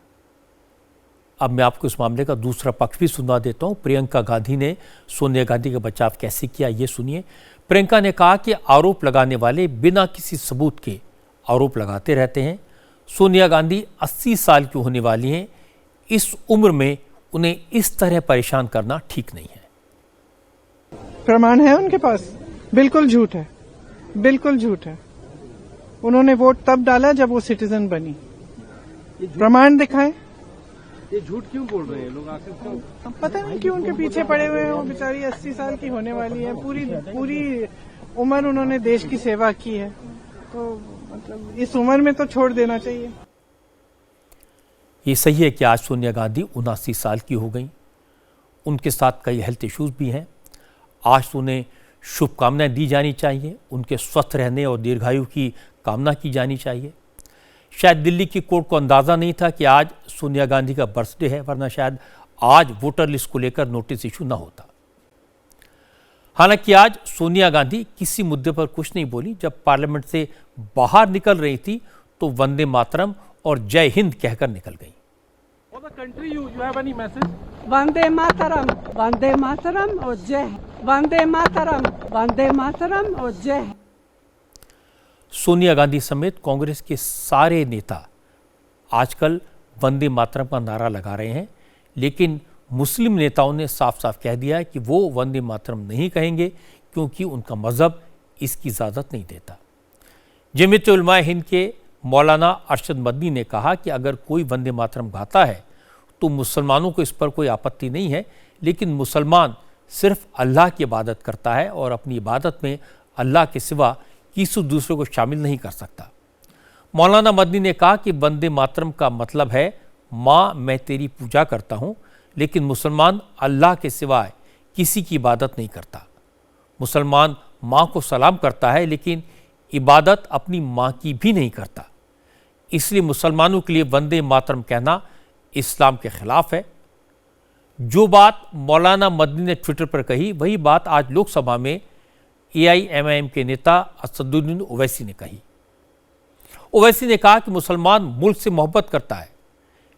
अब मैं आपको इस मामले का दूसरा पक्ष भी सुना देता हूं। प्रियंका गांधी ने सोनिया गांधी का बचाव कैसे किया, ये सुनिए। प्रियंका ने कहा कि आरोप लगाने वाले बिना किसी सबूत के आरोप लगाते रहते हैं। सोनिया गांधी 80 साल की होने वाली हैं। इस उम्र में उन्हें इस तरह परेशान करना ठीक नहीं है। प्रमाण है उनके पास? बिल्कुल झूठ है, बिल्कुल झूठ है। उन्होंने वोट तब डाला जब वो सिटीजन बनी। प्रमाण दिखाएं। ये झूठ क्यों बोल रहे हैं लोग आखिर? क्यों? पता नहीं क्यों उनके पीछे पड़े हुए हैं। वो बेचारी 80 साल की होने वाली है। पूरी उम्र उन्होंने देश की सेवा की है, तो मतलब इस उम्र में तो छोड़ देना चाहिए। ये सही है कि आज सोनिया गांधी 79 साल की हो गई। उनके साथ कई हेल्थ इश्यूज भी हैं। आज तो उन्हें शुभकामनाएं दी जानी चाहिए। उनके स्वस्थ रहने और दीर्घायु की कामना की जानी चाहिए। शायद दिल्ली की कोर्ट को अंदाज़ा नहीं था कि आज सोनिया गांधी का बर्थडे है, वरना शायद आज वोटर लिस्ट को लेकर नोटिस इशू ना होता। हालांकि आज सोनिया गांधी किसी मुद्दे पर कुछ नहीं बोली। जब पार्लियामेंट से बाहर निकल रही थी तो वंदे मातरम और जय हिंद कहकर निकल गई। वंदे मातरम, वंदे मातरम और जय, वंदे मातरम, वंदे मातरम और जय। सोनिया गांधी समेत कांग्रेस के सारे नेता आजकल वंदे मातरम का नारा लगा रहे हैं, लेकिन मुस्लिम नेताओं ने साफ साफ कह दिया है कि वो वंदे मातरम नहीं कहेंगे, क्योंकि उनका मजहब इसकी इजाज़त नहीं देता। जमीयत उलमा हिंद के मौलाना अरशद मदनी ने कहा कि अगर कोई वंदे मातरम गाता है तो मुसलमानों को इस पर कोई आपत्ति नहीं है, लेकिन मुसलमान सिर्फ अल्लाह की इबादत करता है और अपनी इबादत में अल्लाह के सिवा किसी दूसरे को शामिल नहीं कर सकता। मौलाना मदनी ने कहा कि वंदे मातरम का मतलब है माँ मैं तेरी पूजा करता हूँ, लेकिन मुसलमान अल्लाह के सिवाय किसी की इबादत नहीं करता। मुसलमान माँ को सलाम करता है, लेकिन इबादत अपनी माँ की भी नहीं करता। इसलिए मुसलमानों के लिए वंदे मातरम कहना इस्लाम के खिलाफ है। जो बात मौलाना मदनी ने ट्विटर पर कही, वही बात आज लोकसभा में AIMIM के नेता असदुद्दीन ओवैसी ने कही। ओवैसी ने कहा कि मुसलमान मुल्क से मोहब्बत करता है,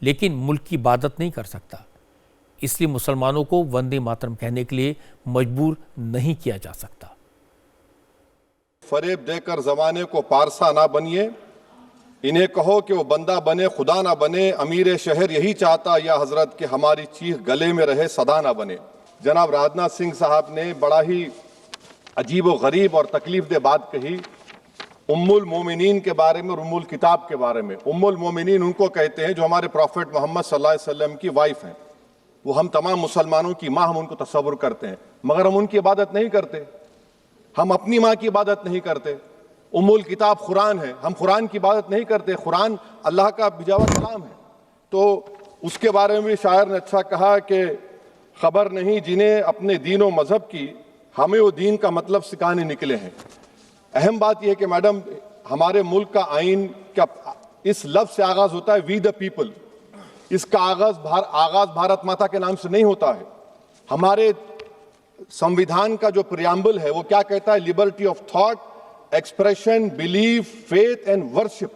लेकिन मुल्क की इबादत नहीं कर सकता। इसलिए मुसलमानों को वंदे मातरम कहने के लिए मजबूर नहीं किया जा सकता। फरेब देकर जमाने को पारसा ना बनिए, इन्हें कहो कि वो बंदा बने खुदा ना बने। अमीर शहर यही चाहता या हजरत कि हमारी चीख गले में रहे सदा ना बने। जनाब राजनाथ सिंह साहब ने बड़ा ही अजीब व गरीब और तकलीफ दे बात कही उम्मुल मोमिनीन के बारे में और उम्मुल किताब के बारे में। उम्मुल मोमिनीन उनको कहते हैं जो हमारे प्रॉफिट मोहम्मद सल्लल्लाहु अलैहि वसल्लम की वाइफ हैं। वो हम तमाम मुसलमानों की माँ, हम उनको तस्वुर करते हैं, मगर हम उनकी इबादत नहीं करते। हम अपनी माँ की इबादत नहीं करते। उम्मुल किताब कुरान है, हम कुरान की इबादत नहीं करते। कुरान अल्लाह का बिजावा कलाम है। तो उसके बारे में भी शायर ने अच्छा कहा कि खबर नहीं जिन्हें अपने दीन व मजहब की, हमें वो दीन का मतलब सिखाने निकले हैं। अहम बात यह है कि मैडम, हमारे मुल्क का आइन का इस लफ्ज से आगाज होता है, वी द पीपल। इसका आगाज भारत माता के नाम से नहीं होता है। हमारे संविधान का जो प्रियम्बल है वो क्या कहता है? Liberty of thought, expression, belief, faith and worship.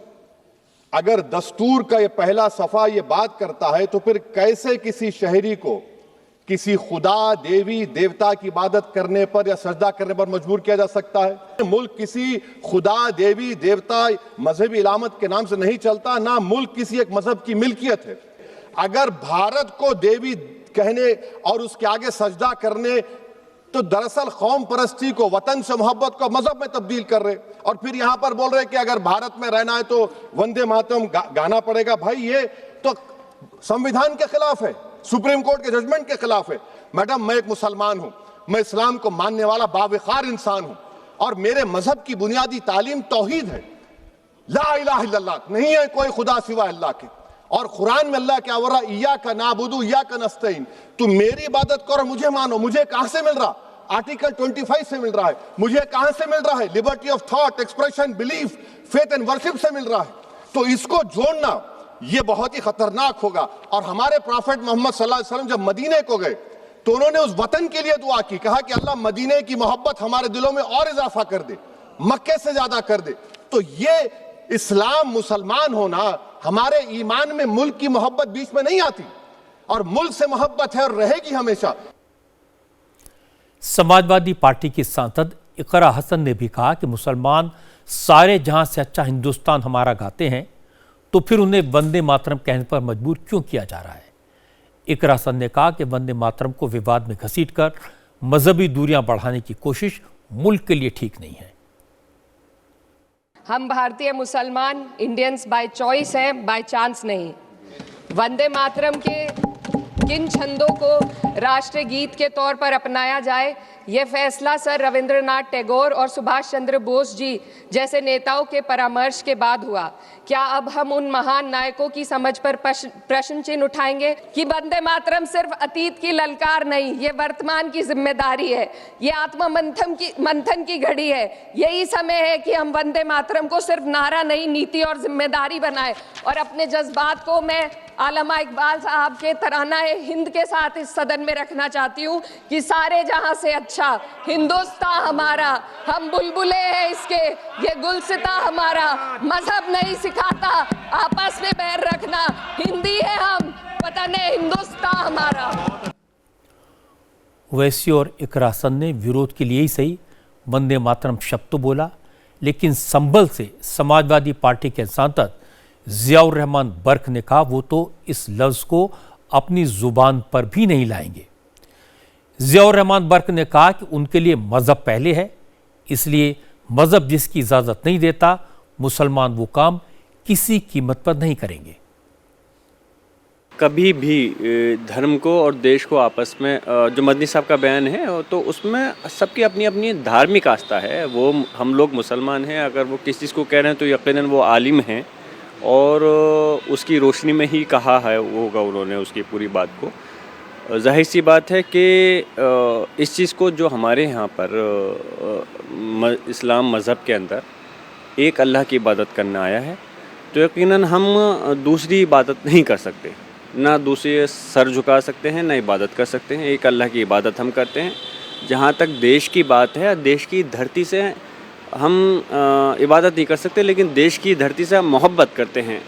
अगर दस्तूर का ये पहला सफा ये बात करता है तो फिर कैसे किसी शहरी को किसी खुदा, देवी, देवता की इबादत करने पर या सजदा करने पर मजबूर किया जा सकता है? मुल्क किसी खुदा, देवी, देवता, मजहबी इलामत के नाम से नहीं चलता, ना मुल्क किसी एक मजहब की मिल्कियत है। अगर भारत को देवी कहने और उसके आगे सजदा करने तो दरअसल कौम परस्ती को, वतन से मोहब्बत को मजहब में तब्दील कर रहे, और फिर यहां पर बोल रहे कि अगर भारत में रहना है तो वंदे मातरम गाना पड़ेगा। भाई ये तो संविधान के खिलाफ है, सुप्रीम कोर्ट के जजमेंट के खिलाफ है। मैडम, मैं एक मुसलमान हूं, मैं इस्लाम को मानने वाला बावकार इंसान हूं, और मेरे मजहब की बुनियादी तालीम तौहीद है, ला इलाहा इल्लल्लाह, नहीं है कोई खुदा सिवा अल्लाह के। और कुरान में अल्लाह क्या बोल रहा? इय्याका नाबुदु इय्याका नस्तईन, तुम मेरी इबादत करो, मुझे मानो। मुझे कहां से मिल रहा? आर्टिकल 25 से मिल रहा है। मुझे कहां से मिल रहा है? Liberty of thought, expression, belief, faith and worship से मिल रहा है। तो इसको जोड़ना ये बहुत ही खतरनाक होगा। और हमारे प्रॉफिट मोहम्मद सल्लल्लाहु अलैहि वसल्लम जब मदीने को गए तो उन्होंने उस वतन के लिए दुआ की, कहा कि अल्लाह मदीने की मोहब्बत हमारे दिलों में और इजाफा कर दे, मक्के से ज्यादा कर दे। तो ये इस्लाम, मुसलमान होना, हमारे ईमान में मुल्क की मोहब्बत बीच में नहीं आती, और मुल्क से मोहब्बत है और रहेगी हमेशा। समाजवादी पार्टी के सांसद इकरा हसन ने भी कहा कि मुसलमान सारे जहां से अच्छा हिंदुस्तान हमारा गाते हैं, तो फिर उन्हें वंदे मातरम कहने पर मजबूर क्यों किया जा रहा है। इकरा हसन ने कहा कि वंदे मातरम को विवाद में घसीटकर मजहबी दूरियां बढ़ाने की कोशिश मुल्क के लिए ठीक नहीं है। हम भारतीय मुसलमान इंडियंस बाय चॉइस हैं, बाय चांस नहीं। वंदे मातरम के किन छंदों को राष्ट्रीय गीत के तौर पर अपनाया जाए, ये फैसला सर रविंद्रनाथ टैगोर और सुभाष चंद्र बोस जी जैसे नेताओं के परामर्श के बाद हुआ। क्या अब हम उन महान नायकों की समझ पर प्रश्न चिन्ह उठाएंगे कि वंदे मातरम सिर्फ अतीत की ललकार नहीं, ये वर्तमान की जिम्मेदारी है, ये आत्म मंथन की घड़ी है। यही समय है कि हम वंदे मातरम को सिर्फ नारा नहीं, नीति और जिम्मेदारी बनाए। और अपने जज्बात को मैं आलमा इकबाल साहब के तराना हिंद के साथ इस सदन में रखना चाहती हूँ कि सारे जहां से अच्छा हिंदुस्तान हमारा, हम बुलबुले हैं इसके, ये गुलसिता हमारा, मजहब नहीं सिखाता आपस में बैर रखना, हिंदी है हम, वतन है हिंदुस्तान हमारा। ओवैसी और इकरा हसन ने विरोध के लिए ही सही वंदे मातरम शब्द तो बोला, लेकिन संभल से समाजवादी पार्टी के सांसद जियाउर रहमान बर्क ने कहा वो तो इस लफ्ज को अपनी जुबान पर भी नहीं लाएंगे। जियाउर रहमान बर्क ने कहा कि उनके लिए मजहब पहले है, इसलिए मजहब जिसकी इजाजत नहीं देता, मुसलमान वो काम किसी कीमत पर नहीं करेंगे। कभी भी धर्म को और देश को आपस में, जो मदनी साहब का बयान है तो उसमें सबकी अपनी अपनी धार्मिक आस्था है। वो हम लोग मुसलमान हैं, अगर वो किसी चीज़ को कह रहे हैं तो यकीनन वो आलिम हैं और उसकी रोशनी में ही कहा है होगा उन्होंने उसकी पूरी बात को। जाहिर सी बात है कि इस चीज़ को जो हमारे यहाँ पर इस्लाम मज़हब के अंदर एक अल्लाह की इबादत करना आया है, तो यकीनन हम दूसरी इबादत नहीं कर सकते, ना दूसरे सर झुका सकते हैं, ना इबादत कर सकते हैं। एक अल्लाह की इबादत हम करते हैं। जहाँ तक देश की बात है, देश की धरती से हम इबादत नहीं कर सकते, लेकिन देश की धरती से हम मोहब्बत करते हैं,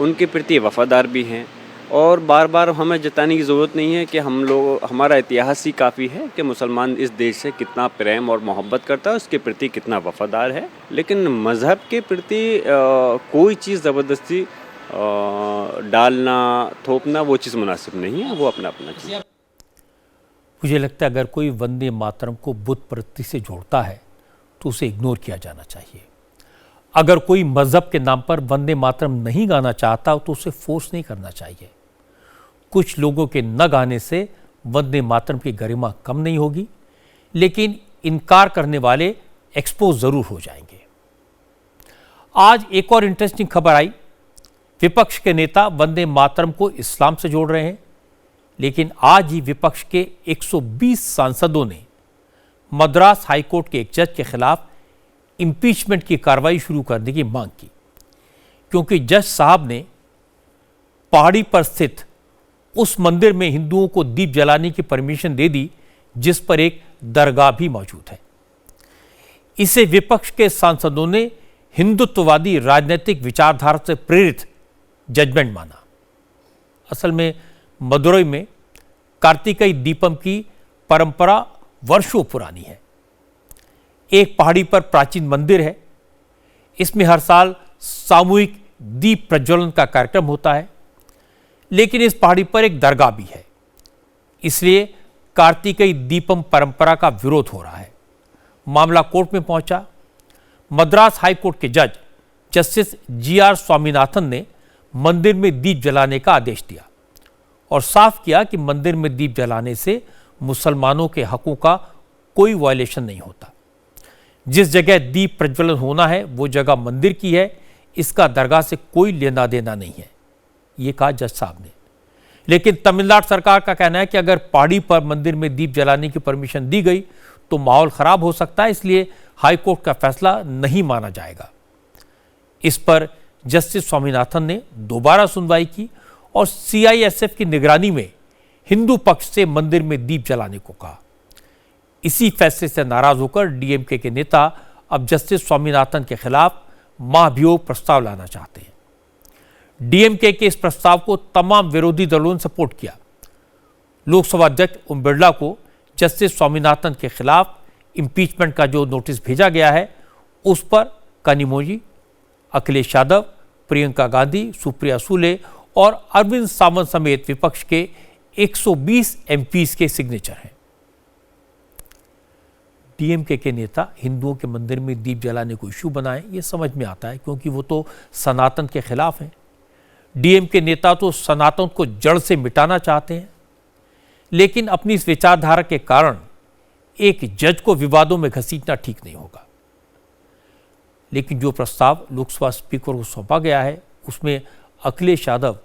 उनके प्रति वफ़ादार भी हैं और बार बार हमें जताने की ज़रूरत नहीं है कि हमारा इतिहास ही काफ़ी है कि मुसलमान इस देश से कितना प्रेम और मोहब्बत करता है, उसके प्रति कितना वफादार है। लेकिन मज़हब के प्रति कोई चीज़ ज़बरदस्ती डालना, थोपना, वो चीज़ मुनासिब नहीं है, वो अपना अपना चीज़। मुझे लगता है अगर कोई वंदे मातरम को बुत प्रवृत्ति से जोड़ता है तो उसे इग्नोर किया जाना चाहिए। अगर कोई मज़हब के नाम पर वंदे मातरम नहीं गाना चाहता तो उसे फोर्स नहीं करना चाहिए। कुछ लोगों के न गाने से वंदे मातरम की गरिमा कम नहीं होगी, लेकिन इनकार करने वाले एक्सपोज ज़रूर हो जाएंगे। आज एक और इंटरेस्टिंग खबर आई। विपक्ष के नेता वंदे मातरम को इस्लाम से जोड़ रहे हैं, लेकिन आज ही विपक्ष के 120 सांसदों ने मद्रास हाईकोर्ट के एक जज के खिलाफ इम्पीचमेंट की कार्रवाई शुरू करने की मांग की, क्योंकि जज साहब ने पहाड़ी पर स्थित उस मंदिर में हिंदुओं को दीप जलाने की परमिशन दे दी जिस पर एक दरगाह भी मौजूद है। इसे विपक्ष के सांसदों ने हिंदुत्ववादी राजनीतिक विचारधारा से प्रेरित जजमेंट माना। असल में मदुरई में कार्तिकेय दीपम की परंपरा वर्षों पुरानी है। एक पहाड़ी पर प्राचीन मंदिर है। इसमें हर साल सामूहिक दीप प्रज्वलन का कार्यक्रम होता है, लेकिन इस पहाड़ी पर एक दरगाह भी है, इसलिए कार्तिकेय दीपम परंपरा का विरोध हो रहा है। मामला कोर्ट में पहुंचा। मद्रास हाईकोर्ट के जज जस्टिस GR स्वामीनाथन ने मंदिर में दीप जलाने का आदेश दिया और साफ किया कि मंदिर में दीप जलाने से मुसलमानों के हकों का कोई वायलेशन नहीं होता। जिस जगह दीप प्रज्वलन होना है वो जगह मंदिर की है, इसका दरगाह से कोई लेना देना नहीं है, ये कहा जज साहब ने। लेकिन तमिलनाडु सरकार का कहना है कि अगर पहाड़ी पर मंदिर में दीप जलाने की परमिशन दी गई तो माहौल खराब हो सकता है, इसलिए हाईकोर्ट का फैसला नहीं माना जाएगा। इस पर जस्टिस स्वामीनाथन ने दोबारा सुनवाई की और CISF की निगरानी में हिंदू पक्ष से मंदिर में दीप जलाने को कहा। इसी फैसले से नाराज होकर DMK के नेता अब जस्टिस स्वामीनाथन के खिलाफ महाभियोग प्रस्ताव लाना चाहते हैं। DMK के इस प्रस्ताव को तमाम विरोधी दलों ने सपोर्ट किया। लोकसभा अध्यक्ष ओम बिरला को जस्टिस स्वामीनाथन के खिलाफ इम्पीचमेंट का जो नोटिस भेजा गया है उस पर कनिमोझी, अखिलेश यादव, प्रियंका गांधी, सुप्रिया सुले और अरविंद सावंत समेत विपक्ष के 120 MPs के सिग्नेचर हैं। DMK के नेता हिंदुओं के मंदिर में दीप जलाने को इश्यू बनाएं, ये समझ में आता है क्योंकि वो तो सनातन के खिलाफ हैं। DMK नेता तो सनातन को जड़ से मिटाना चाहते हैं, लेकिन अपनी इस विचारधारा के कारण एक जज को विवादों में घसीटना ठीक नहीं होगा। लेकिन जो प्रस्ताव लोकसभा स्पीकर को सौंपा गया है उसमें अखिलेश यादव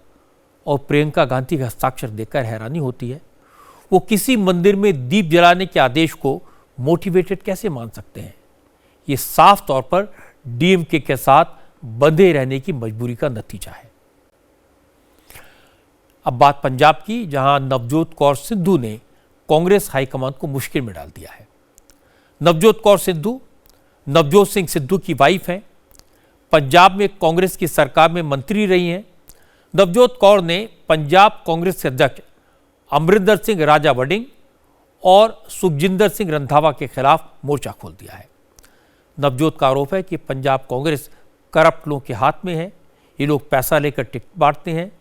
और प्रियंका गांधी का हस्ताक्षर देखकर हैरानी होती है। वो किसी मंदिर में दीप जलाने के आदेश को मोटिवेटेड कैसे मान सकते हैं? ये साफ तौर पर DMK के साथ बंधे रहने की मजबूरी का नतीजा है। अब बात पंजाब की, जहां नवजोत कौर सिद्धू ने कांग्रेस हाईकमान को मुश्किल में डाल दिया है। नवजोत कौर सिद्धू नवजोत सिंह सिद्धू की वाइफ हैं। पंजाब में कांग्रेस की सरकार में मंत्री रही हैं। नवजोत कौर ने पंजाब कांग्रेस के अध्यक्ष अमरिंदर सिंह राजा वडिंग और सुखजिंदर सिंह रंधावा के खिलाफ मोर्चा खोल दिया है। नवजोत का आरोप है कि पंजाब कांग्रेस करप्ट लोगों के हाथ में है। ये लोग पैसा लेकर टिकट बांटते हैं,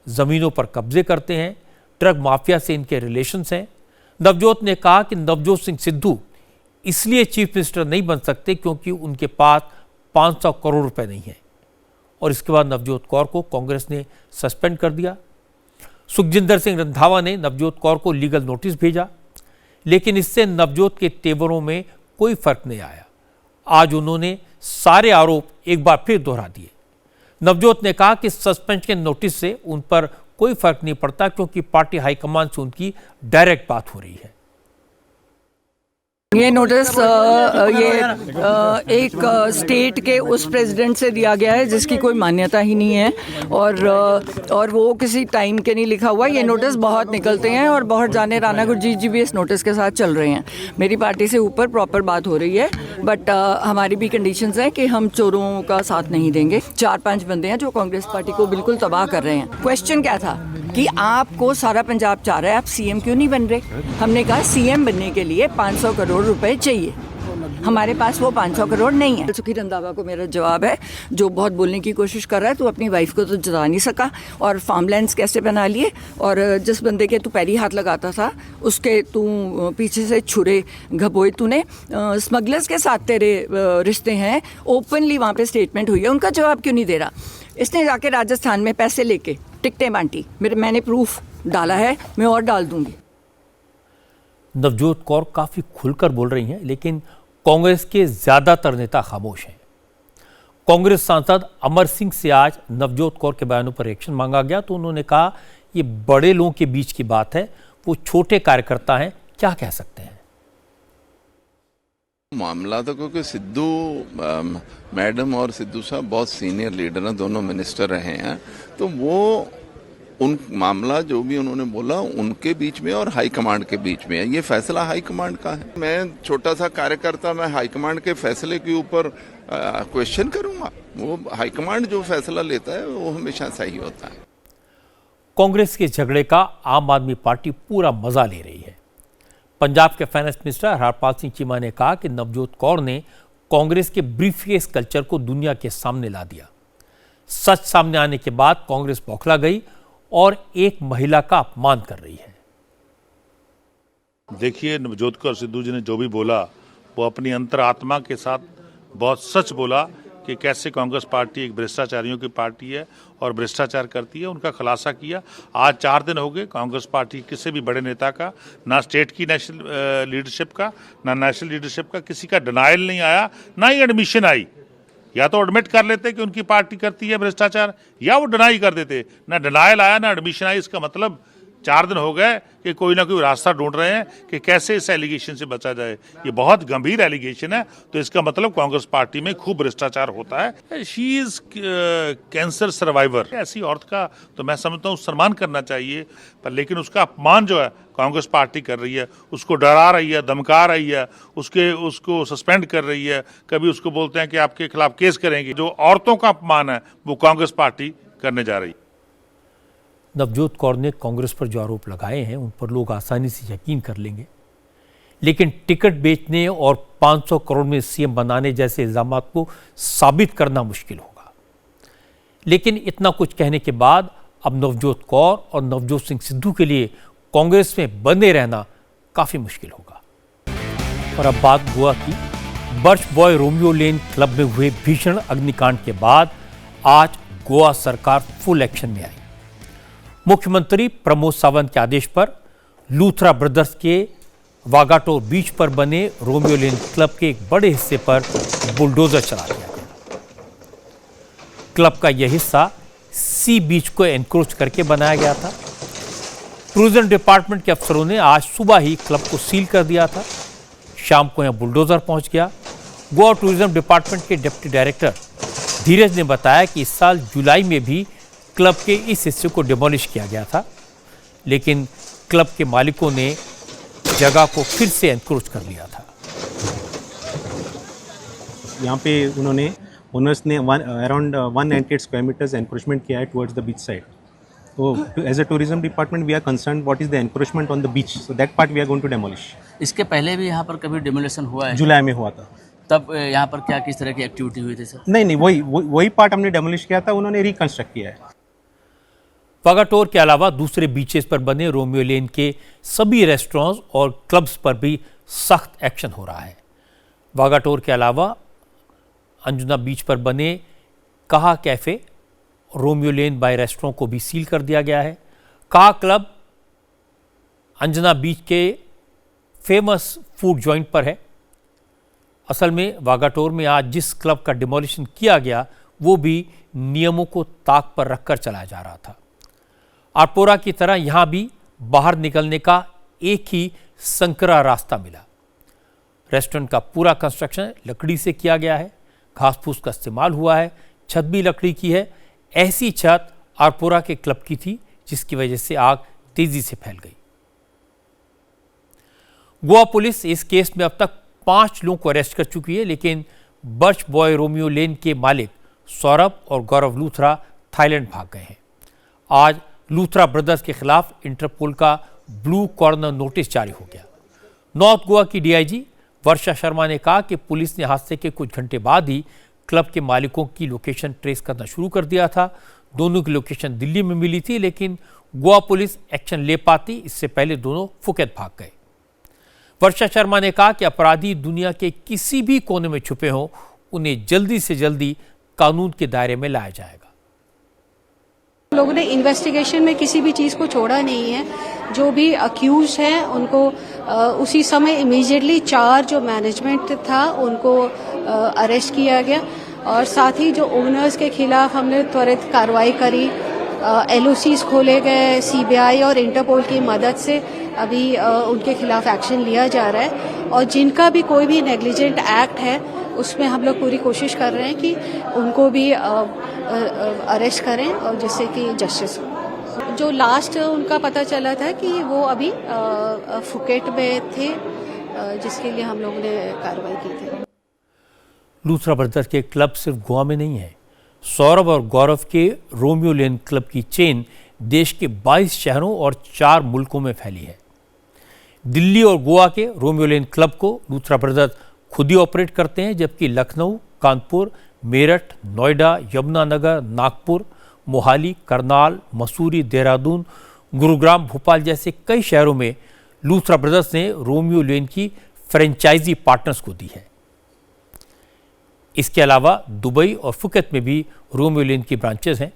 जमीनों पर कब्जे करते हैं, ड्रग माफिया से इनके रिलेशंस हैं। नवजोत ने कहा कि नवजोत सिंह सिद्धू इसलिए चीफ मिनिस्टर नहीं बन सकते क्योंकि उनके पास 500 करोड़ रुपए नहीं है। और इसके बाद नवजोत कौर को कांग्रेस ने सस्पेंड कर दिया। सुखजिंदर सिंह रंधावा ने नवजोत कौर को लीगल नोटिस भेजा, लेकिन इससे नवजोत के तेवरों में कोई फर्क नहीं आया। आज उन्होंने सारे आरोप एक बार फिर दोहरा दिए। नवजोत ने कहा कि सस्पेंशन के नोटिस से उन पर कोई फर्क नहीं पड़ता क्योंकि पार्टी हाईकमान से उनकी डायरेक्ट बात हो रही है। ये नोटिस एक स्टेट के उस प्रेसिडेंट से दिया गया है जिसकी कोई मान्यता ही नहीं है और वो किसी टाइम के नहीं लिखा हुआ। ये नोटिस बहुत निकलते हैं और बहुत जाने राणा गुरजीत जी भी इस नोटिस के साथ चल रहे हैं। मेरी पार्टी से ऊपर प्रॉपर बात हो रही है, बट हमारी भी कंडीशंस हैं कि हम चोरों का साथ नहीं देंगे। 4-5 बंदे हैं जो कांग्रेस पार्टी को बिल्कुल तबाह कर रहे हैं। क्वेश्चन क्या था? कि आपको सारा पंजाब चाह रहा है, आप सीएम क्यों नहीं बन रहे। हमने कहा सीएम बनने के लिए 500 करोड़ रुपए चाहिए, हमारे पास वो 500 करोड़ नहीं है। सुखी रंधावा को मेरा जवाब है, जो बहुत बोलने की कोशिश कर रहा है, तू अपनी वाइफ को तो जता नहीं सका और फार्मलैंड्स कैसे बना लिए, और जिस बंदे के तू पैरी हाथ लगाता था उसके तू पीछे से छुरे घबोए तूने। स्मगलर्स के साथ तेरे रिश्ते हैं, ओपनली वहाँ पे स्टेटमेंट हुई है, उनका जवाब क्यों नहीं दे रहा। इसने जाके राजस्थान में पैसे लेके टिकटें बांटी, मैंने प्रूफ डाला है, मैं और डाल दूंगी। नवजोत कौर काफ़ी खुलकर बोल रही हैं, लेकिन कांग्रेस के ज़्यादातर नेता खामोश हैं। कांग्रेस सांसद अमर सिंह से आज नवजोत कौर के बयानों पर रिएक्शन मांगा गया तो उन्होंने कहा ये बड़े लोगों के बीच की बात है, वो छोटे कार्यकर्ता हैं, क्या कह सकते हैं। मामला तो क्योंकि सिद्धू मैडम और सिद्धू साहब बहुत सीनियर लीडर हैं, दोनों मिनिस्टर रहे हैं, तो वो उन मामला जो भी उन्होंने बोला उनके बीच में और हाईकमांड के बीच में है। ये फैसला हाईकमांड का है। मैं छोटा सा कार्यकर्ता, मैं हाईकमांड के फैसले के ऊपर क्वेश्चन करूंगा? वो हाईकमांड जो फैसला लेता है वो हमेशा सही होता है। कांग्रेस के झगड़े का आम आदमी पार्टी पूरा मजा ले रही है। पंजाब के फाइनेंस मिनिस्टर हरपाल सिंह चीमा ने कहा कि नवजोत कौर ने कांग्रेस के ब्रीफकेस कल्चर को दुनिया के सामने ला दिया। सच सामने आने के बाद कांग्रेस बौखला गई और एक महिला का अपमान कर रही है। देखिए, नवजोत कौर सिद्धू जी ने जो भी बोला वो अपनी अंतरात्मा के साथ बहुत सच बोला कि कैसे कांग्रेस पार्टी एक भ्रष्टाचारियों की पार्टी है और भ्रष्टाचार करती है, उनका खुलासा किया। आज 4 दिन हो गए कांग्रेस पार्टी किसी भी बड़े नेता का, ना स्टेट की नेशनल लीडरशिप का, ना नेशनल लीडरशिप का, किसी का डिनायल नहीं आया, ना ही एडमिशन आई। या तो एडमिट कर लेते कि उनकी पार्टी करती है भ्रष्टाचार, या वो डिनाई कर देते। ना डिनायल आया ना एडमिशन आई। इसका मतलब 4 दिन हो गए कि कोई ना कोई रास्ता ढूंढ रहे हैं कि कैसे इस एलिगेशन से बचा जाए। ये बहुत गंभीर एलिगेशन है, तो इसका मतलब कांग्रेस पार्टी में खूब भ्रष्टाचार होता है। She is cancer survivor. ऐसी औरत का तो मैं समझता हूँ सम्मान करना चाहिए, पर लेकिन उसका अपमान जो है कांग्रेस पार्टी कर रही है, उसको डरा रही है, धमका रही है, उसको सस्पेंड कर रही है, कभी उसको बोलते हैं कि आपके खिलाफ केस करेंगे। जो औरतों का अपमान है वो कांग्रेस पार्टी करने जा रही है। नवजोत कौर ने कांग्रेस पर जो आरोप लगाए हैं उन पर लोग आसानी से यकीन कर लेंगे, लेकिन टिकट बेचने और 500 करोड़ में सीएम बनाने जैसे इल्जामात को साबित करना मुश्किल होगा। लेकिन इतना कुछ कहने के बाद अब नवजोत कौर और नवजोत सिंह सिद्धू के लिए कांग्रेस में बने रहना काफी मुश्किल होगा। और अब बात गोवा की। Birch boy Romeo Lane club में हुए भीषण अग्निकांड के बाद आज गोवा सरकार फुल एक्शन में आई। मुख्यमंत्री प्रमोद सावंत के आदेश पर लूथरा ब्रदर्स के वागाटोर बीच पर बने रोमियो लेन क्लब के एक बड़े हिस्से पर बुलडोजर चला दिया गया। क्लब का यह हिस्सा सी बीच को एनक्रोच करके बनाया गया था। टूरिज्म डिपार्टमेंट के अफसरों ने आज सुबह ही क्लब को सील कर दिया था। शाम को यहां बुलडोजर पहुंच गया। गोवा टूरिज्म डिपार्टमेंट के डिप्टी डायरेक्टर धीरज ने बताया कि इस साल जुलाई में भी क्लब के इस हिस्से को डिमोलिश किया गया था, लेकिन क्लब के मालिकों ने जगह को फिर से एनक्रोच कर लिया था। यहाँ पे उन्होंने ओनर्स ने अराउंड 198 स्क्वायर मीटर्स एनक्रोचमेंट किया है टुवर्ड्स द बीच साइड। तो as a tourism department we are concern what is the encroachment on the beach, so that part we are going to demolish. इसके पहले भी यहाँ पर कभी डिमोलिशन हुआ है? जुलाई में हुआ था। तब यहाँ पर क्या किस तरह की एक्टिविटी हुई थी सर? नहीं, वही पार्ट हमने डेमोलिश किया था, उन्होंने रिकंस्ट्रक्ट किया है। वागाटोर के अलावा दूसरे बीचेस पर बने रोमियो लेन के सभी रेस्टोरेंट्स और क्लब्स पर भी सख्त एक्शन हो रहा है। वागाटोर के अलावा अंजुना बीच पर बने कहा cafe, Romeo Lane bye restaurant को भी सील कर दिया गया है। कहा क्लब अंजुना बीच के फेमस फूड जॉइंट पर है। असल में वागाटोर में आज जिस क्लब का डिमोलिशन किया गया वो भी नियमों को ताक पर रखकर चलाया जा रहा था। आरपोरा की तरह यहां भी बाहर निकलने का एक ही संकरा रास्ता मिला। रेस्टोरेंट का पूरा कंस्ट्रक्शन लकड़ी से किया गया है, घास फूस का इस्तेमाल हुआ है, छत भी लकड़ी की है। ऐसी छत आरपोरा के क्लब की थी जिसकी वजह से आग तेजी से फैल गई। गोवा पुलिस इस केस में अब तक 5 लोगों को अरेस्ट कर चुकी है, लेकिन बर्च बॉय रोमियो लेन के मालिक सौरभ और गौरव लूथरा थाईलैंड भाग गए हैं। आज लूथरा ब्रदर्स के खिलाफ इंटरपोल का ब्लू कॉर्नर नोटिस जारी हो गया। नॉर्थ गोवा की डीआईजी वर्षा शर्मा ने कहा कि पुलिस ने हादसे के कुछ घंटे बाद ही क्लब के मालिकों की लोकेशन ट्रेस करना शुरू कर दिया था। दोनों की लोकेशन दिल्ली में मिली थी, लेकिन गोवा पुलिस एक्शन ले पाती इससे पहले दोनों फुकेत भाग गए। वर्षा शर्मा ने कहा कि अपराधी दुनिया के किसी भी कोने में छुपे हों, उन्हें जल्दी से जल्दी कानून के दायरे में लाया जाएगा। लोगों ने इन्वेस्टिगेशन में किसी भी चीज़ को छोड़ा नहीं है। जो भी अक्यूज हैं उनको उसी समय इमीडिएटली 4 जो मैनेजमेंट था उनको अरेस्ट किया गया और साथ ही जो ओनर्स के खिलाफ हमने त्वरित कार्रवाई करी। LOCs खोले गए, CBI और इंटरपोल की मदद से अभी उनके खिलाफ एक्शन लिया जा रहा है और जिनका भी कोई भी नेग्लिजेंट एक्ट है उसमें हम लोग पूरी कोशिश कर रहे हैं कि उनको भी अरेस्ट करें और जिससे कि जस्टिस हो। जो लास्ट उनका पता चला था कि वो अभी फुकेट में थे, जिसके लिए हम लोगों ने कार्रवाई की थी। लूथरा ब्रदर्स के क्लब सिर्फ गोवा में नहीं है। सौरभ और गौरव के रोमियो लेन क्लब की चेन देश के 22 शहरों और 4 मुल्कों में फैली है। दिल्ली और गोवा के रोमियो लेन क्लब को लूथरा ब्रदर्स खुद ही ऑपरेट करते हैं, जबकि लखनऊ, कानपुर, मेरठ, नोएडा, यमुनानगर, नागपुर, मोहाली, करनाल, मसूरी, देहरादून, गुरुग्राम, भोपाल जैसे कई शहरों में लूथरा ब्रदर्स ने रोमियो लेन की फ्रेंचाइजी पार्टनर्स को दी है। इसके अलावा दुबई और फुकेत में भी रोमियो लेन की ब्रांचेस हैं।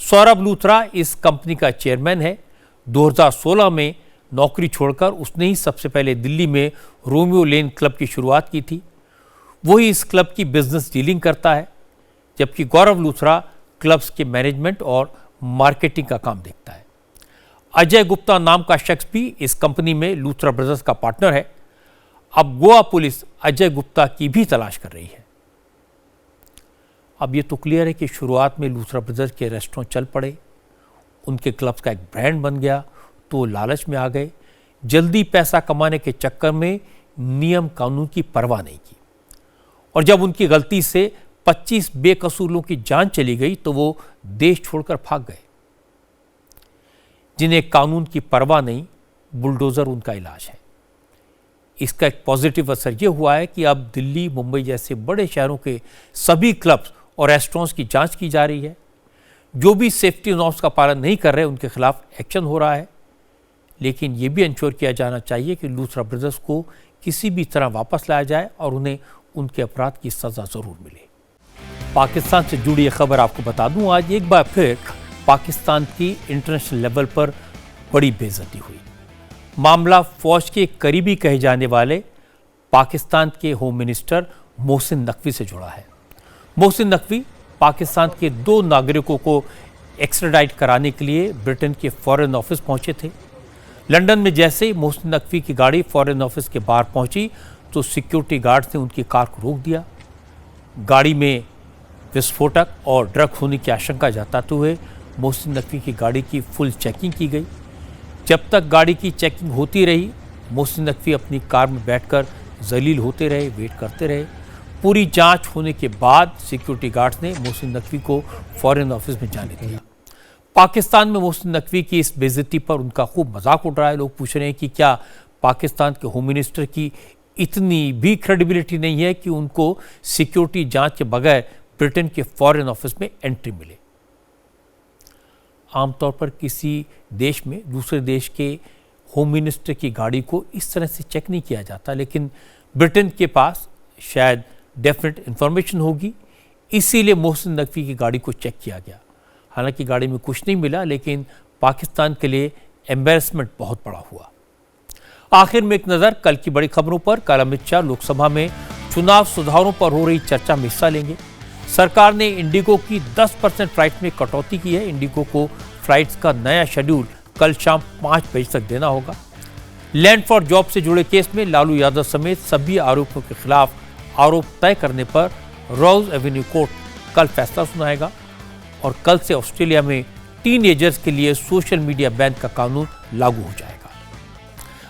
सौरभ लूथरा इस कंपनी का चेयरमैन है। 2016 में नौकरी छोड़कर उसने ही सबसे पहले दिल्ली में रोमियो लेन क्लब की शुरुआत की थी। वही इस क्लब की बिजनेस डीलिंग करता है, जबकि गौरव लूथरा क्लब्स के मैनेजमेंट और मार्केटिंग का काम देखता है। अजय गुप्ता नाम का शख्स भी इस कंपनी में लूथरा ब्रदर्स का पार्टनर है। अब गोवा पुलिस अजय गुप्ता की भी तलाश कर रही है। अब ये तो क्लियर है कि शुरुआत में लूथरा ब्रदर्स के रेस्टोरेंट चल पड़े, उनके क्लब्स का एक ब्रांड बन गया, तो लालच में आ गए। जल्दी पैसा कमाने के चक्कर में नियम कानून की परवाह नहीं की और जब उनकी गलती से 25 बेकसूर लोगों की जान चली गई तो वो देश छोड़कर भाग गए। जिन्हें कानून की परवाह नहीं, बुलडोजर उनका इलाज है। इसका एक पॉजिटिव असर यह हुआ है कि अब दिल्ली, मुंबई जैसे बड़े शहरों के सभी क्लब्स और रेस्टोरेंट्स की जांच की जा रही है। जो भी सेफ्टी नॉर्म्स का पालन नहीं कर रहे उनके खिलाफ एक्शन हो रहा है, लेकिन यह भी इंश्योर किया जाना चाहिए कि लूथरा ब्रदर्स को किसी भी तरह वापस लाया जाए और उन्हें उनके अपराध की सजा जरूर मिले। पाकिस्तान से जुड़ी एक खबर आपको बता दूं, आज एक बार फिर पाकिस्तान की इंटरनेशनल लेवल पर बड़ी बेइज्जती हुई। मामला फौज के करीबी कहे जाने वाले पाकिस्तान के होम मिनिस्टर मोहसिन नकवी से जुड़ा है। मोहसिन नकवी पाकिस्तान के 2 नागरिकों को एक्स्ट्राडाइट कराने के लिए ब्रिटेन के फॉरेन ऑफिस पहुंचे थे। लंदन में जैसे ही मोहसिन नकवी की गाड़ी फॉरेन ऑफिस के बाहर पहुंची तो सिक्योरिटी गार्ड्स ने उनकी कार को रोक दिया। गाड़ी में विस्फोटक और ड्रग होने की आशंका जताते हुए मोहसिन नकवी की गाड़ी की फुल चेकिंग की गई। जब तक गाड़ी की चेकिंग होती रही, मोहसिन नकवी अपनी कार में बैठकर जलील होते रहे, वेट करते रहे। पूरी जांच होने के बाद सिक्योरिटी गार्ड्स ने मोहसिन नकवी को फॉरेन ऑफिस में जाने दिया। पाकिस्तान में मोहसिन नकवी की इस बेइज्जती पर उनका खूब मजाक उड़ रहा है। लोग पूछ रहे हैं कि क्या पाकिस्तान के होम मिनिस्टर की इतनी भी क्रेडिबिलिटी नहीं है कि उनको सिक्योरिटी जांच के बगैर ब्रिटेन के फॉरेन ऑफिस में एंट्री मिले। आमतौर पर किसी देश में दूसरे देश के होम मिनिस्टर की गाड़ी को इस तरह से चेक नहीं किया जाता, लेकिन ब्रिटेन के पास शायद डेफिनेट इंफॉर्मेशन होगी, इसीलिए मोहसिन नकवी की गाड़ी को चेक किया गया। हालांकि गाड़ी में कुछ नहीं मिला, लेकिन पाकिस्तान के लिए एम्बैरेसमेंट बहुत बड़ा हुआ। आखिर में एक नज़र कल की बड़ी खबरों पर। कल अमित शाह लोकसभा में चुनाव सुधारों पर हो रही चर्चा में हिस्सा लेंगे। सरकार ने इंडिगो की 10% फ्लाइट में कटौती की है। इंडिगो को फ्लाइट्स का नया शेड्यूल कल शाम 5 बजे तक देना होगा। लैंड फॉर जॉब से जुड़े केस में लालू यादव समेत सभी आरोपियों के खिलाफ आरोप तय करने पर रोज एवेन्यू कोर्ट कल फैसला सुनाएगा और कल से ऑस्ट्रेलिया में टीनएजर्स के लिए सोशल मीडिया बैन का कानून लागू हो जाएगा।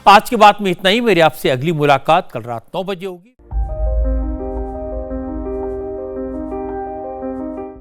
आज की बात में इतना ही। मेरी आपसे अगली मुलाकात कल रात 9 बजे होगी।